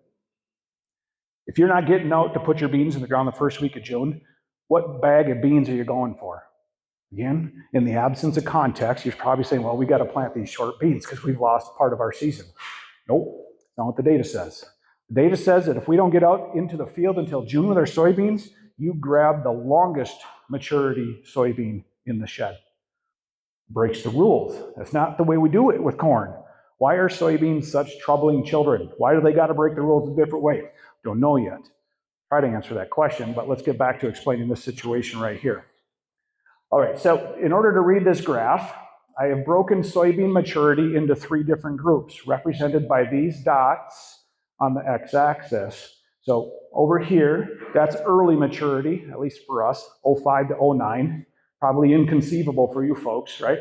If you're not getting out to put your beans in the ground the 1st week of June, what bag of beans are you going for? Again, in the absence of context, you're probably saying, well, we got to plant these short beans because we've lost part of our season. Nope, that's not what the data says. The data says that if we don't get out into the field until June with our soybeans, you grab the longest maturity soybean in the shed. Breaks the rules. That's not the way we do it with corn. Why are soybeans such troubling children? Why do they got to break the rules a different way? Don't know yet. Try to answer that question, but let's get back to explaining this situation right here. All right, so in order to read this graph, I have broken soybean maturity into 3 different groups, represented by these dots on the x-axis. So over here, that's early maturity, at least for us, 05 to 09. Probably inconceivable for you folks, right?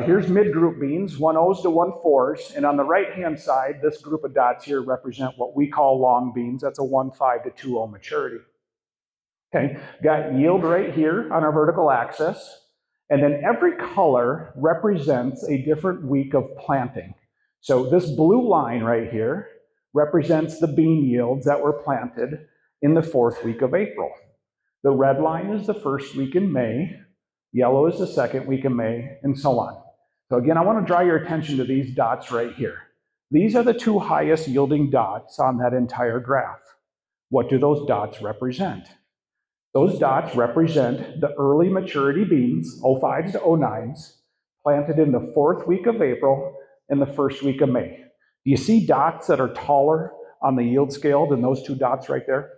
Here's mid-group beans, 1Os to 1,4s, and on the right-hand side, this group of dots here represent what we call long beans. That's a 1,5 to 2,0 maturity. Okay, got yield right here on our vertical axis, and then every color represents a different week of planting. So this blue line right here represents the bean yields that were planted in the 4th week of April. The red line is the 1st week in May, yellow is the 2nd week in May, and so on. So again, I want to draw your attention to these dots right here. These are the 2 highest yielding dots on that entire graph. What do those dots represent? Those dots represent the early maturity beans, 05s to 09s, planted in the 4th week of April and the 1st week of May. Do you see dots that are taller on the yield scale than those 2 dots right there?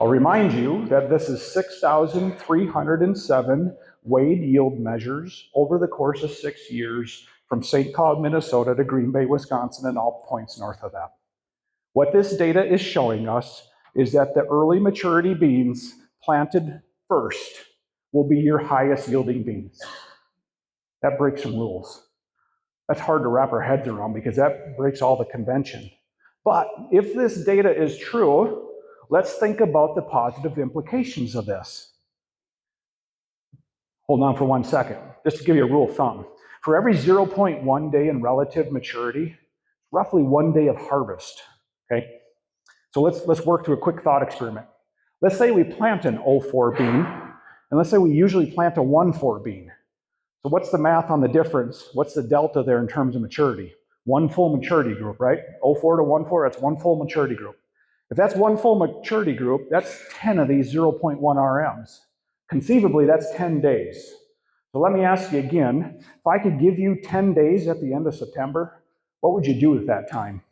I'll remind you that this is 6,307 weighed yield measures over the course of 6 years from St. Cloud, Minnesota to Green Bay, Wisconsin, and all points north of that. What this data is showing us is that the early maturity beans planted first will be your highest yielding beans. That breaks some rules. That's hard to wrap our heads around because that breaks all the convention. But if this data is true, let's think about the positive implications of this. Hold on for 1 second. Just to give you a rule of thumb. For every 0.1 day in relative maturity, roughly 1 day of harvest, okay? So let's work through a quick thought experiment. Let's say we plant an 04 bean, and let's say we usually plant a 14 bean. So what's the math on the difference? What's the delta there in terms of maturity? One full maturity group, right? 04 to 14, that's one full maturity group. If that's one full maturity group, that's 10 of these 0.1 RMs. Conceivably, that's 10 days. So let me ask you again, if I could give you 10 days at the end of September, what would you do with that time?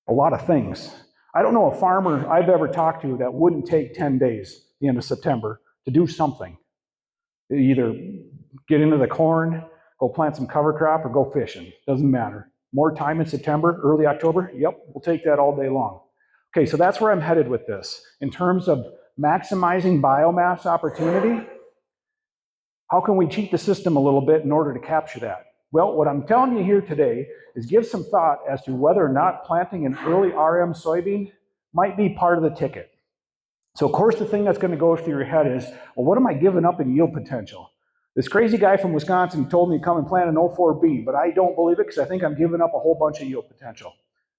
A lot of things. I don't know a farmer I've ever talked to that wouldn't take 10 days at the end of September to do something. Either get into the corn, go plant some cover crop, or go fishing. Doesn't matter. More time in September, early October? Yep, we'll take that all day long. Okay, so that's where I'm headed with this. In terms of maximizing biomass opportunity, how can we cheat the system a little bit in order to capture that? Well, what I'm telling you here today is give some thought as to whether or not planting an early RM soybean might be part of the ticket. So of course the thing that's going to go through your head is, well, what am I giving up in yield potential? This crazy guy from Wisconsin told me to come and plant an 04B, but I don't believe it because I think I'm giving up a whole bunch of yield potential.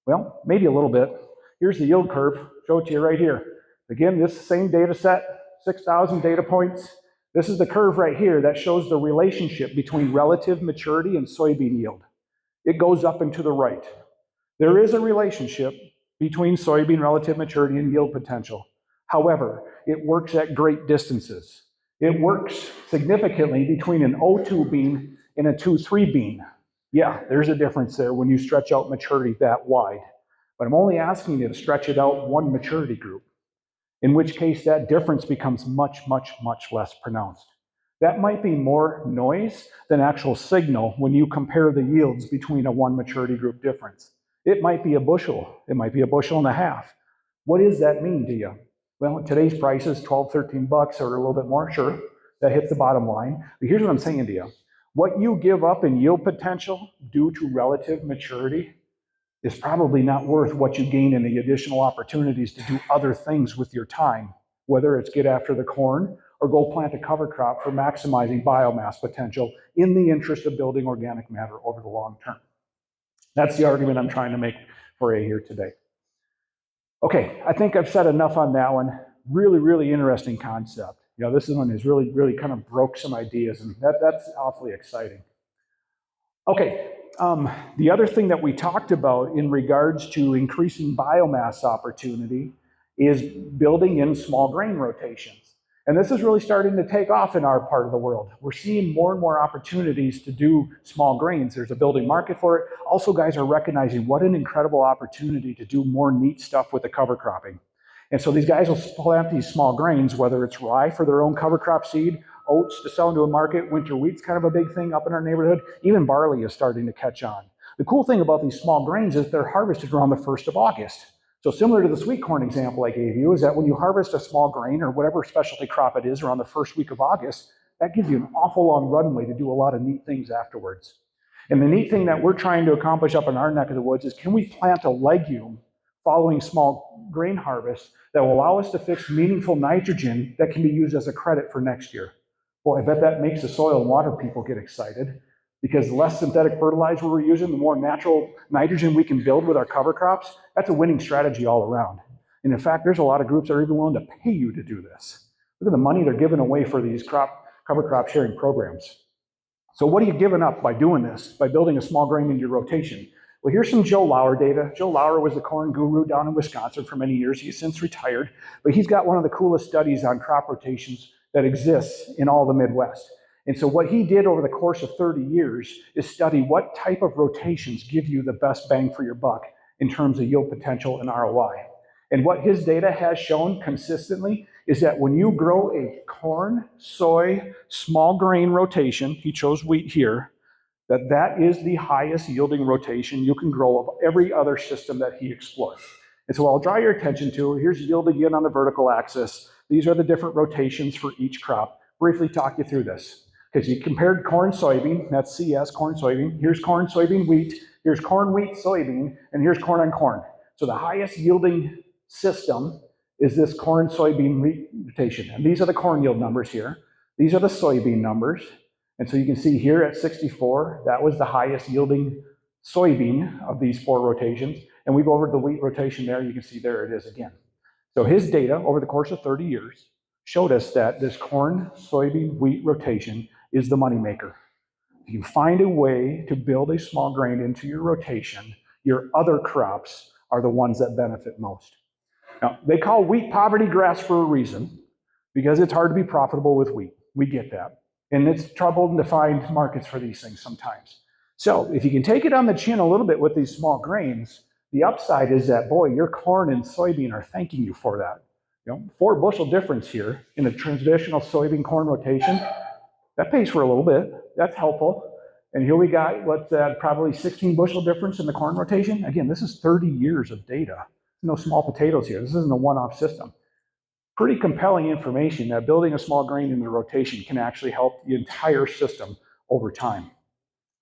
Well, maybe a little bit. Here's the yield curve. Show it to you right here. Again, this same data set, 6,000 data points. This is the curve right here that shows the relationship between relative maturity and soybean yield. It goes up and to the right. There is a relationship between soybean relative maturity and yield potential. However, it works at great distances. It works significantly between an 02 bean and a 23 bean. Yeah, there's a difference there when you stretch out maturity that wide. But I'm only asking you to stretch it out one maturity group, in which case that difference becomes much, much, much less pronounced. That might be more noise than actual signal when you compare the yields between a one maturity group difference. It might be a bushel. It might be a bushel and a half. What does that mean to you? Well, today's prices, 12, 13 bucks or a little bit more, sure, that hits the bottom line. But here's what I'm saying to you. What you give up in yield potential due to relative maturity is probably not worth what you gain in the additional opportunities to do other things with your time, whether it's get after the corn or go plant a cover crop for maximizing biomass potential in the interest of building organic matter over the long term. That's the argument I'm trying to make for you here today. Okay, I think I've said enough on that one. Really, really interesting concept. You know, this one has really, really kind of broke some ideas, and that's awfully exciting. Okay, the other thing that we talked about in regards to increasing biomass opportunity is building in small grain rotations. And this is really starting to take off in our part of the world. We're seeing more and more opportunities to do small grains. There's a building market for it. Also, guys are recognizing what an incredible opportunity to do more neat stuff with the cover cropping. And so these guys will plant these small grains, whether it's rye for their own cover crop seed, oats to sell into a market, winter wheat's kind of a big thing up in our neighborhood. Even barley is starting to catch on. The cool thing about these small grains is they're harvested around the 1st of August. So similar to the sweet corn example I gave you, is that when you harvest a small grain or whatever specialty crop it is around the first week of August, that gives you an awful long runway to do a lot of neat things afterwards. And the neat thing that we're trying to accomplish up in our neck of the woods is, can we plant a legume following small grain harvest that will allow us to fix meaningful nitrogen that can be used as a credit for next year? Boy, I bet that makes the soil and water people get excited, because the less synthetic fertilizer we're using, the more natural nitrogen we can build with our cover crops. That's a winning strategy all around. And in fact, there's a lot of groups that are even willing to pay you to do this. Look at the money they're giving away for these cover crop sharing programs. So what are you giving up by doing this, by building a small grain into your rotation? Well, here's some Joe Lauer data. Joe Lauer was the corn guru down in Wisconsin for many years. He's since retired, but he's got one of the coolest studies on crop rotations that exists in all the Midwest. And so what he did over the course of 30 years is study what type of rotations give you the best bang for your buck in terms of yield potential and ROI. And what his data has shown consistently is that when you grow a corn, soy, small grain rotation, he chose wheat here, that is the highest yielding rotation you can grow of every other system that he explored. And so I'll draw your attention to, here's yield again on the vertical axis. These are the different rotations for each crop. Briefly talk you through this. Because you compared corn, soybean, that's CS, corn, soybean. Here's corn, soybean, wheat. Here's corn, wheat, soybean. And here's corn on corn. So the highest yielding system is this corn, soybean, wheat rotation. And these are the corn yield numbers here. These are the soybean numbers. And so you can see here at 64, that was the highest yielding soybean of these 4 rotations. And we go over to the wheat rotation there, you can see there it is again. So his data over the course of 30 years showed us that this corn, soybean, wheat rotation is the moneymaker. If you find a way to build a small grain into your rotation, your other crops are the ones that benefit most. Now, they call wheat poverty grass for a reason, because it's hard to be profitable with wheat. We get that. And it's troubled to find markets for these things sometimes. So if you can take it on the chin a little bit with these small grains, the upside is that, boy, your corn and soybean are thanking you for that. 4 bushel difference here in a traditional soybean corn rotation, that pays for a little bit. That's helpful. And here we got, what's that, probably 16 bushel difference in the corn rotation. Again, this is 30 years of data. No small potatoes here. This isn't a one-off system. Pretty compelling information that building a small grain in the rotation can actually help the entire system over time.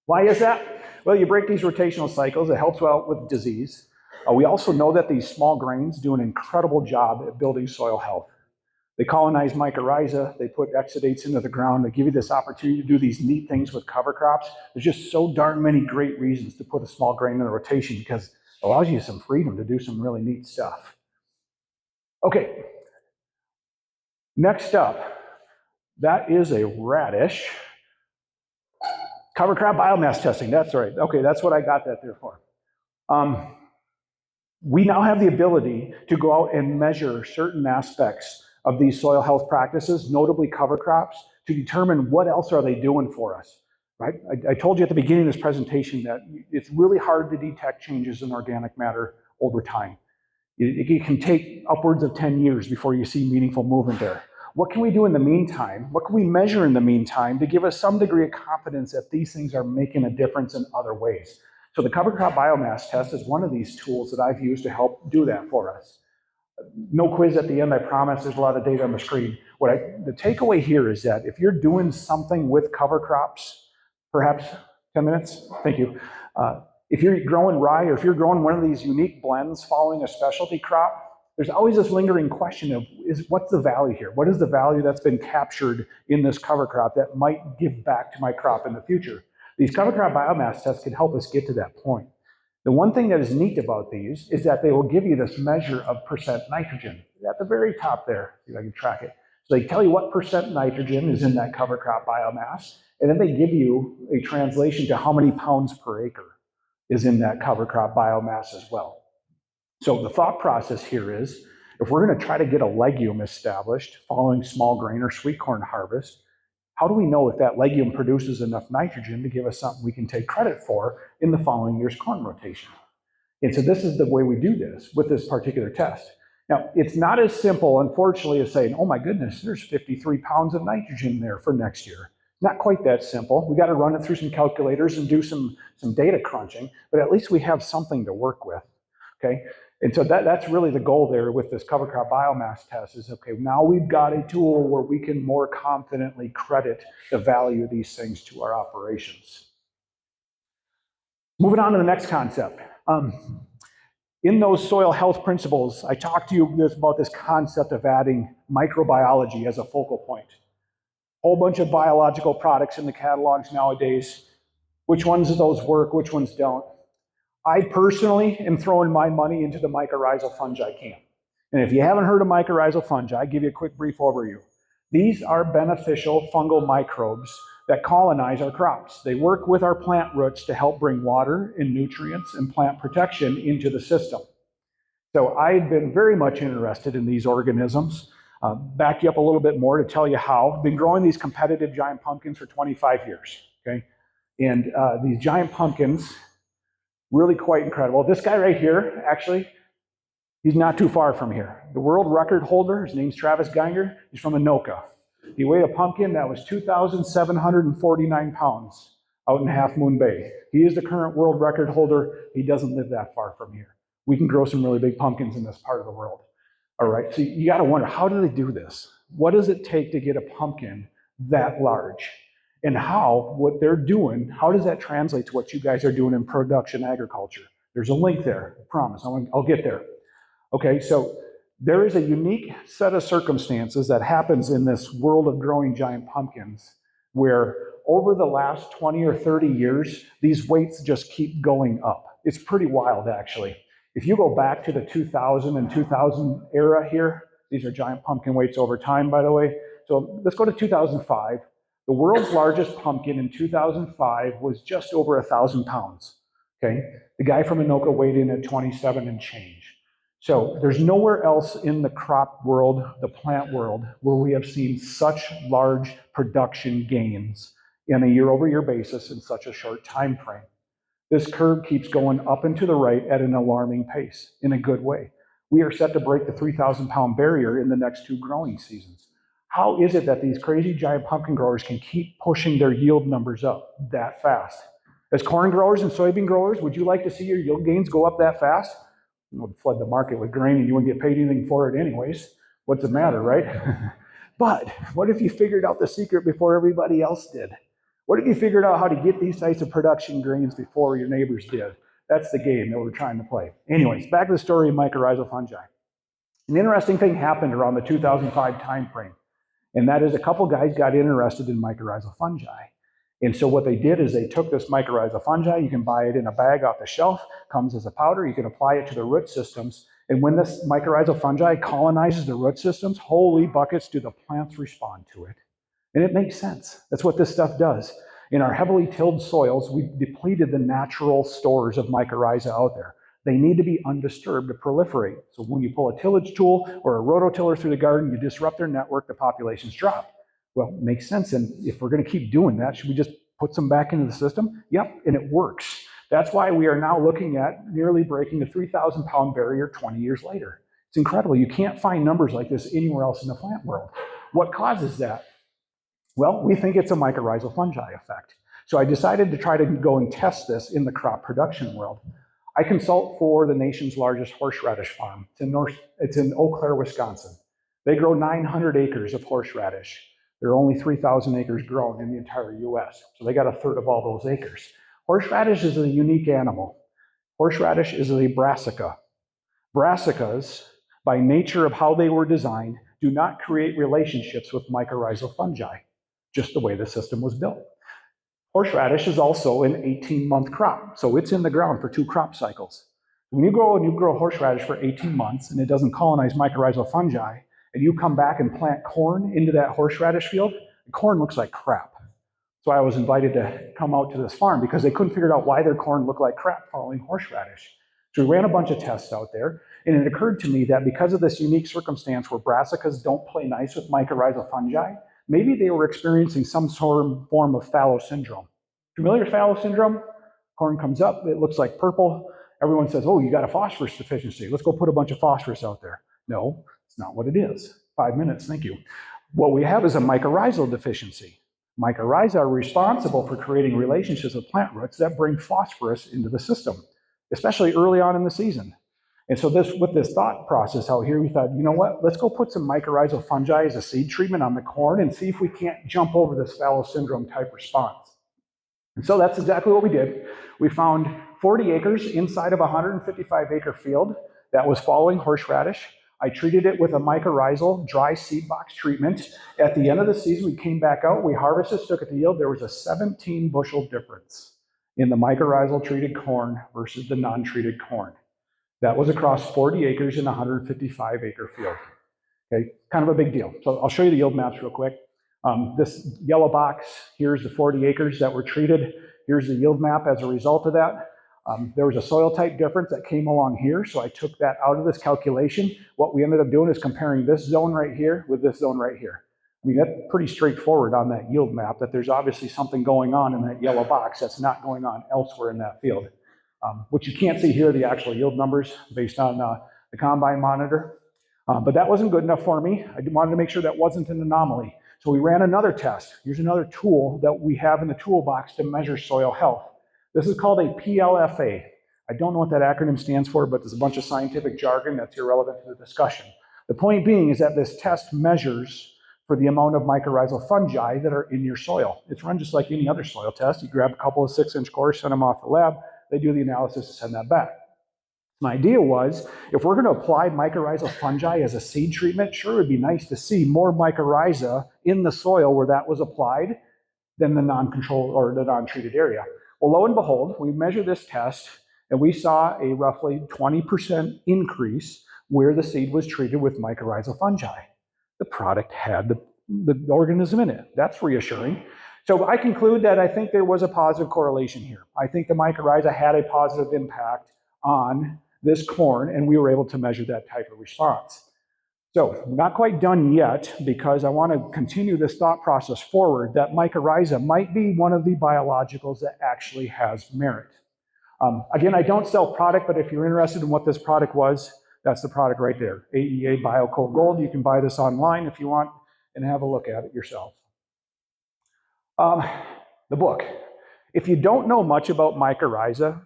Why is that? Well, you break these rotational cycles. It helps out with disease. We also know that these small grains do an incredible job at building soil health. They colonize mycorrhiza, they put exudates into the ground, they give you this opportunity to do these neat things with cover crops. There's just so darn many great reasons to put a small grain in the rotation because it allows you some freedom to do some really neat stuff. Okay, next up, that is a radish. Cover crop biomass testing, that's right. Okay, that's what I got that there for. We now have the ability to go out and measure certain aspects of these soil health practices, notably cover crops, to determine what else are they doing for us, right? I told you at the beginning of this presentation that it's really hard to detect changes in organic matter over time. It can take upwards of 10 years before you see meaningful movement there. What can we do in the meantime? What can we measure in the meantime to give us some degree of confidence that these things are making a difference in other ways? So the cover crop biomass test is one of these tools that I've used to help do that for us. No quiz at the end, I promise. There's a lot of data on the screen. The takeaway here is that if you're doing something with cover crops, perhaps 10 minutes, thank you. If you're growing rye or if you're growing one of these unique blends following a specialty crop, there's always this lingering question of what's the value here? What is the value that's been captured in this cover crop that might give back to my crop in the future? These cover crop biomass tests can help us get to that point. The one thing that is neat about these is that they will give you this measure of percent nitrogen at the very top there, see if I can track it. So they tell you what percent nitrogen is in that cover crop biomass, and then they give you a translation to how many pounds per acre is in that cover crop biomass as well. So the thought process here is, if we're going to try to get a legume established following small grain or sweet corn harvest, how do we know if that legume produces enough nitrogen to give us something we can take credit for in the following year's corn rotation? And so this is the way we do this with this particular test. Now, it's not as simple, unfortunately, as saying, oh my goodness, there's 53 pounds of nitrogen there for next year. Not quite that simple. We got to run it through some calculators and do some data crunching, but at least we have something to work with, okay? And so that's really the goal there with this cover crop biomass test is, okay, now we've got a tool where we can more confidently credit the value of these things to our operations. Moving on to the next concept. In those soil health principles, I talked to you about this concept of adding microbiology as a focal point. Whole bunch of biological products in the catalogs nowadays. Which ones of those work, which ones don't? I personally am throwing my money into the mycorrhizal fungi camp. And if you haven't heard of mycorrhizal fungi, I'll give you a quick brief overview. These are beneficial fungal microbes that colonize our crops. They work with our plant roots to help bring water and nutrients and plant protection into the system. So I've been very much interested in these organisms. Back you up a little bit more to tell you how. I've been growing these competitive giant pumpkins for 25 years, okay? And these giant pumpkins, really quite incredible. This guy right here, actually, he's not too far from here. The world record holder, his name's Travis Geiger, he's from Anoka. He weighed a pumpkin that was 2,749 pounds out in Half Moon Bay. He is the current world record holder. He doesn't live that far from here. We can grow some really big pumpkins in this part of the world. All right, so you gotta wonder, how do they do this? What does it take to get a pumpkin that large? And what they're doing, how does that translate to what you guys are doing in production agriculture? There's a link there, I promise, I'll get there. Okay, so There is a unique set of circumstances that happens in this world of growing giant pumpkins where over the last 20 or 30 years, these weights just keep going up. It's pretty wild, actually. If you go back to the 2000 and 2000 era here, these are giant pumpkin weights over time, by the way. So let's go to 2005. The world's largest pumpkin in 2005 was just over 1,000 pounds. Okay, the guy from Anoka weighed in at 27 and change. So there's nowhere else in the crop world, the plant world, where we have seen such large production gains in a year-over-year basis in such a short time frame. This curve keeps going up and to the right at an alarming pace in a good way. We are set to break the 3,000-pound barrier in the next 2 growing seasons. How is it that these crazy giant pumpkin growers can keep pushing their yield numbers up that fast? As corn growers and soybean growers, would you like to see your yield gains go up that fast? It would flood the market with grain and you wouldn't get paid anything for it anyways. What's the matter, right? But what if you figured out the secret before everybody else did? What if you figured out how to get these types of production grains before your neighbors did? That's the game that we're trying to play. Anyways, back to the story of mycorrhizal fungi. An interesting thing happened around the 2005 time frame, and that is a couple guys got interested in mycorrhizal fungi. And so what they did is they took this mycorrhizal fungi, you can buy it in a bag off the shelf, comes as a powder, you can apply it to the root systems, and when this mycorrhizal fungi colonizes the root systems, holy buckets, do the plants respond to it. And it makes sense. That's what this stuff does. In our heavily tilled soils, we've depleted the natural stores of mycorrhiza out there. They need to be undisturbed to proliferate. So when you pull a tillage tool or a rototiller through the garden, you disrupt their network, the populations drop. Well, it makes sense. And if we're going to keep doing that, should we just put some back into the system? Yep, and it works. That's why we are now looking at nearly breaking the 3,000-pound barrier 20 years later. It's incredible. You can't find numbers like this anywhere else in the plant world. What causes that? Well, we think it's a mycorrhizal fungi effect. So I decided to try to go and test this in the crop production world. I consult for the nation's largest horseradish farm. It's in Eau Claire, Wisconsin. They grow 900 acres of horseradish. There are only 3,000 acres grown in the entire US, so they got a third of all those acres. Horseradish is a unique animal. Horseradish is a brassica. Brassicas, by nature of how they were designed, do not create relationships with mycorrhizal fungi, just the way the system was built. Horseradish is also an 18-month crop, so it's in the ground for 2 crop cycles. When you grow horseradish for 18 months and it doesn't colonize mycorrhizal fungi, and you come back and plant corn into that horseradish field, the corn looks like crap. So I was invited to come out to this farm because they couldn't figure out why their corn looked like crap following horseradish. So we ran a bunch of tests out there, and it occurred to me that because of this unique circumstance where brassicas don't play nice with mycorrhizal fungi, maybe they were experiencing some sort of form of fallow syndrome. Familiar with fallow syndrome? Corn comes up, it looks like purple. Everyone says, oh, you got a phosphorus deficiency. Let's go put a bunch of phosphorus out there. No, it's not what it is. 5 minutes, thank you. What we have is a mycorrhizal deficiency. Mycorrhiza are responsible for creating relationships with plant roots that bring phosphorus into the system, especially early on in the season. And so with this thought process out here, we thought, you know what, let's go put some mycorrhizal fungi as a seed treatment on the corn and see if we can't jump over this fallow syndrome type response. And so that's exactly what we did. We found 40 acres inside of a 155-acre field that was following horseradish. I treated it with a mycorrhizal dry seed box treatment. At the end of the season, we came back out, we harvested, took it to yield. There was a 17 bushel difference in the mycorrhizal treated corn versus the non-treated corn. That was across 40 acres in a 155-acre field. Okay, kind of a big deal. So I'll show you the yield maps real quick. This yellow box, here's the 40 acres that were treated. Here's the yield map as a result of that. There was a soil type difference that came along here, so I took that out of this calculation. What we ended up doing is comparing this zone right here with this zone right here. I mean, that's pretty straightforward on that yield map, that there's obviously something going on in that yellow box that's not going on elsewhere in that field. What you can't see here are the actual yield numbers based on the combine monitor. But that wasn't good enough for me. I wanted to make sure that wasn't an anomaly. So we ran another test. Here's another tool that we have in the toolbox to measure soil health. This is called a PLFA. I don't know what that acronym stands for, but there's a bunch of scientific jargon that's irrelevant to the discussion. The point being is that this test measures for the amount of mycorrhizal fungi that are in your soil. It's run just like any other soil test. You grab a couple of 6-inch cores, send them off the lab, they do the analysis and send that back. My idea was, if we're going to apply mycorrhizal fungi as a seed treatment, sure, it would be nice to see more mycorrhiza in the soil where that was applied than the non-controlled or the non-treated area. Well, lo and behold, we measured this test and we saw a roughly 20% increase where the seed was treated with mycorrhizal fungi. The product had the organism in it. That's reassuring. So I conclude that I think there was a positive correlation here. I think the mycorrhiza had a positive impact on this corn, and we were able to measure that type of response. So, not quite done yet, because I want to continue this thought process forward that mycorrhiza might be one of the biologicals that actually has merit. Again, I don't sell product, but if you're interested in what this product was, that's the product right there, AEA BioCoat Gold. You can buy this online if you want and have a look at it yourself. The book. If you don't know much about mycorrhiza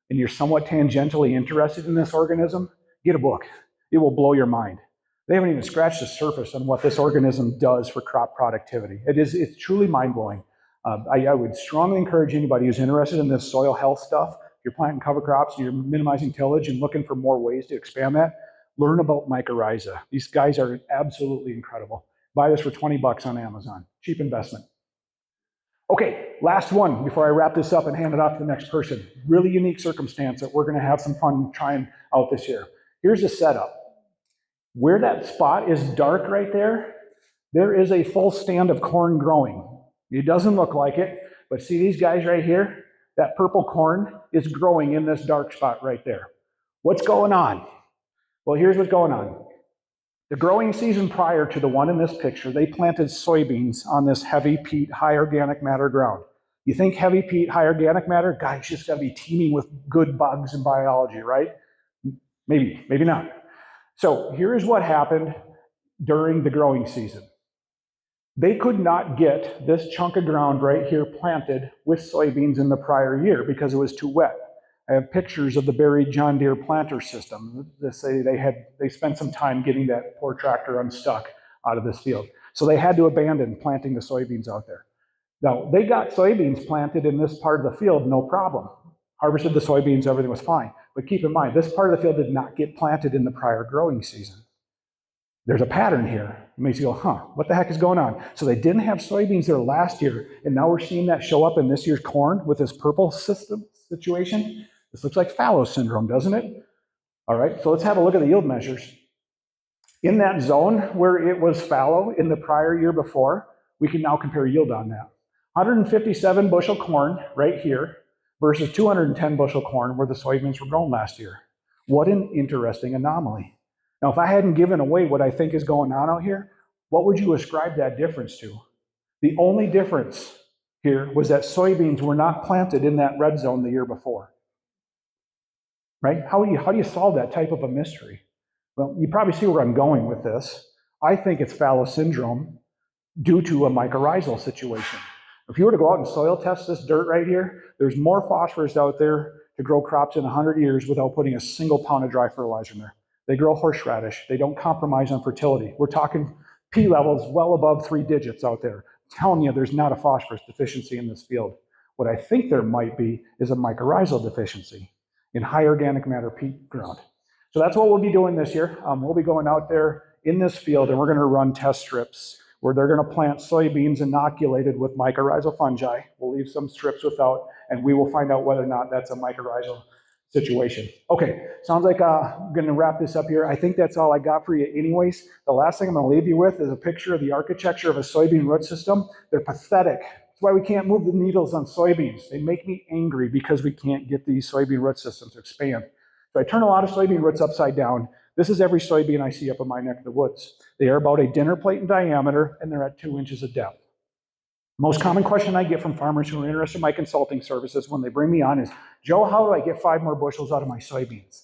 and you're somewhat tangentially interested in this organism, get a book. It will blow your mind. They haven't even scratched the surface on what this organism does for crop productivity. It's truly mind-blowing. I would strongly encourage anybody who's interested in this soil health stuff, if you're planting cover crops, you're minimizing tillage and looking for more ways to expand that, learn about mycorrhiza. These guys are absolutely incredible. Buy this for 20 bucks on Amazon. Cheap investment. Okay, last one before I wrap this up and hand it off to the next person. Really unique circumstance that we're going to have some fun trying out this year. Here's the setup. Where that spot is dark right there, there is a full stand of corn growing. It doesn't look like it, but see these guys right here? That purple corn is growing in this dark spot right there. What's going on? Well, here's what's going on. The growing season prior to the one in this picture, they planted soybeans on this heavy peat, high organic matter ground. You think heavy peat, high organic matter? God, it's just got to be teeming with good bugs and biology, right? Maybe, maybe not. So here's what happened during the growing season. They could not get this chunk of ground right here planted with soybeans in the prior year because it was too wet. I have pictures of the buried John Deere planter system. They say they spent some time getting that poor tractor unstuck out of this field. So they had to abandon planting the soybeans out there. Now, they got soybeans planted in this part of the field, no problem. Harvested the soybeans, everything was fine. But keep in mind, this part of the field did not get planted in the prior growing season. There's a pattern here. It makes you go, what the heck is going on? So they didn't have soybeans there last year, and now we're seeing that show up in this year's corn with this purple situation. This looks like fallow syndrome, doesn't it? All right, so let's have a look at the yield measures. In that zone where it was fallow in the prior year before, we can now compare yield on that. 157 bushel corn right here versus 210 bushel corn where the soybeans were grown last year. What an interesting anomaly. Now, if I hadn't given away what I think is going on out here, what would you ascribe that difference to? The only difference here was that soybeans were not planted in that red zone the year before. Right? How do you solve that type of a mystery? Well, you probably see where I'm going with this. I think it's fallow syndrome due to a mycorrhizal situation. If you were to go out and soil test this dirt right here, there's more phosphorus out there to grow crops in 100 years without putting a single pound of dry fertilizer in there. They grow horseradish. They don't compromise on fertility. We're talking P levels well above 3 digits out there. I'm telling you, there's not a phosphorus deficiency in this field. What I think there might be is a mycorrhizal deficiency in high organic matter peat ground. So that's what we'll be doing this year. We'll be going out there in this field and we're going to run test strips where they're going to plant soybeans inoculated with mycorrhizal fungi. We'll leave some strips without, and we will find out whether or not that's a mycorrhizal situation. Okay, sounds like I'm going to wrap this up here. I think that's all I got for you anyways. The last thing I'm going to leave you with is a picture of the architecture of a soybean root system. They're pathetic. That's why we can't move the needles on soybeans. They make me angry because we can't get these soybean root systems to expand. So I turn a lot of soybean roots upside down. This is every soybean I see up in my neck of the woods. They are about a dinner plate in diameter, and they're at 2 inches of depth. Most common question I get from farmers who are interested in my consulting services when they bring me on is, Joe, how do I get 5 more bushels out of my soybeans?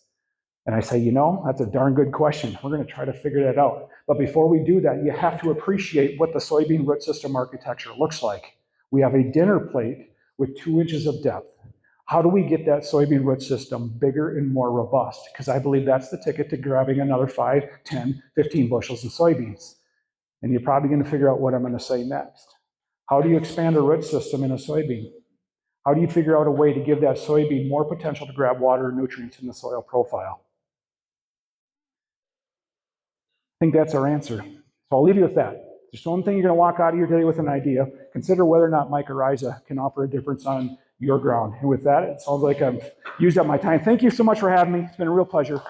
And I say, that's a darn good question. We're going to try to figure that out. But before we do that, you have to appreciate what the soybean root system architecture looks like. We have a dinner plate with 2 inches of depth. How do we get that soybean root system bigger and more robust? Because I believe that's the ticket to grabbing another 5, 10, 15 bushels of soybeans. And you're probably going to figure out what I'm going to say next. How do you expand a root system in a soybean? How do you figure out a way to give that soybean more potential to grab water and nutrients in the soil profile? I think that's our answer. So I'll leave you with that. Just one thing you're going to walk out of here today with an idea. Consider whether or not mycorrhiza can offer a difference on your ground. And with that, it sounds like I've used up my time. Thank you so much for having me. It's been a real pleasure.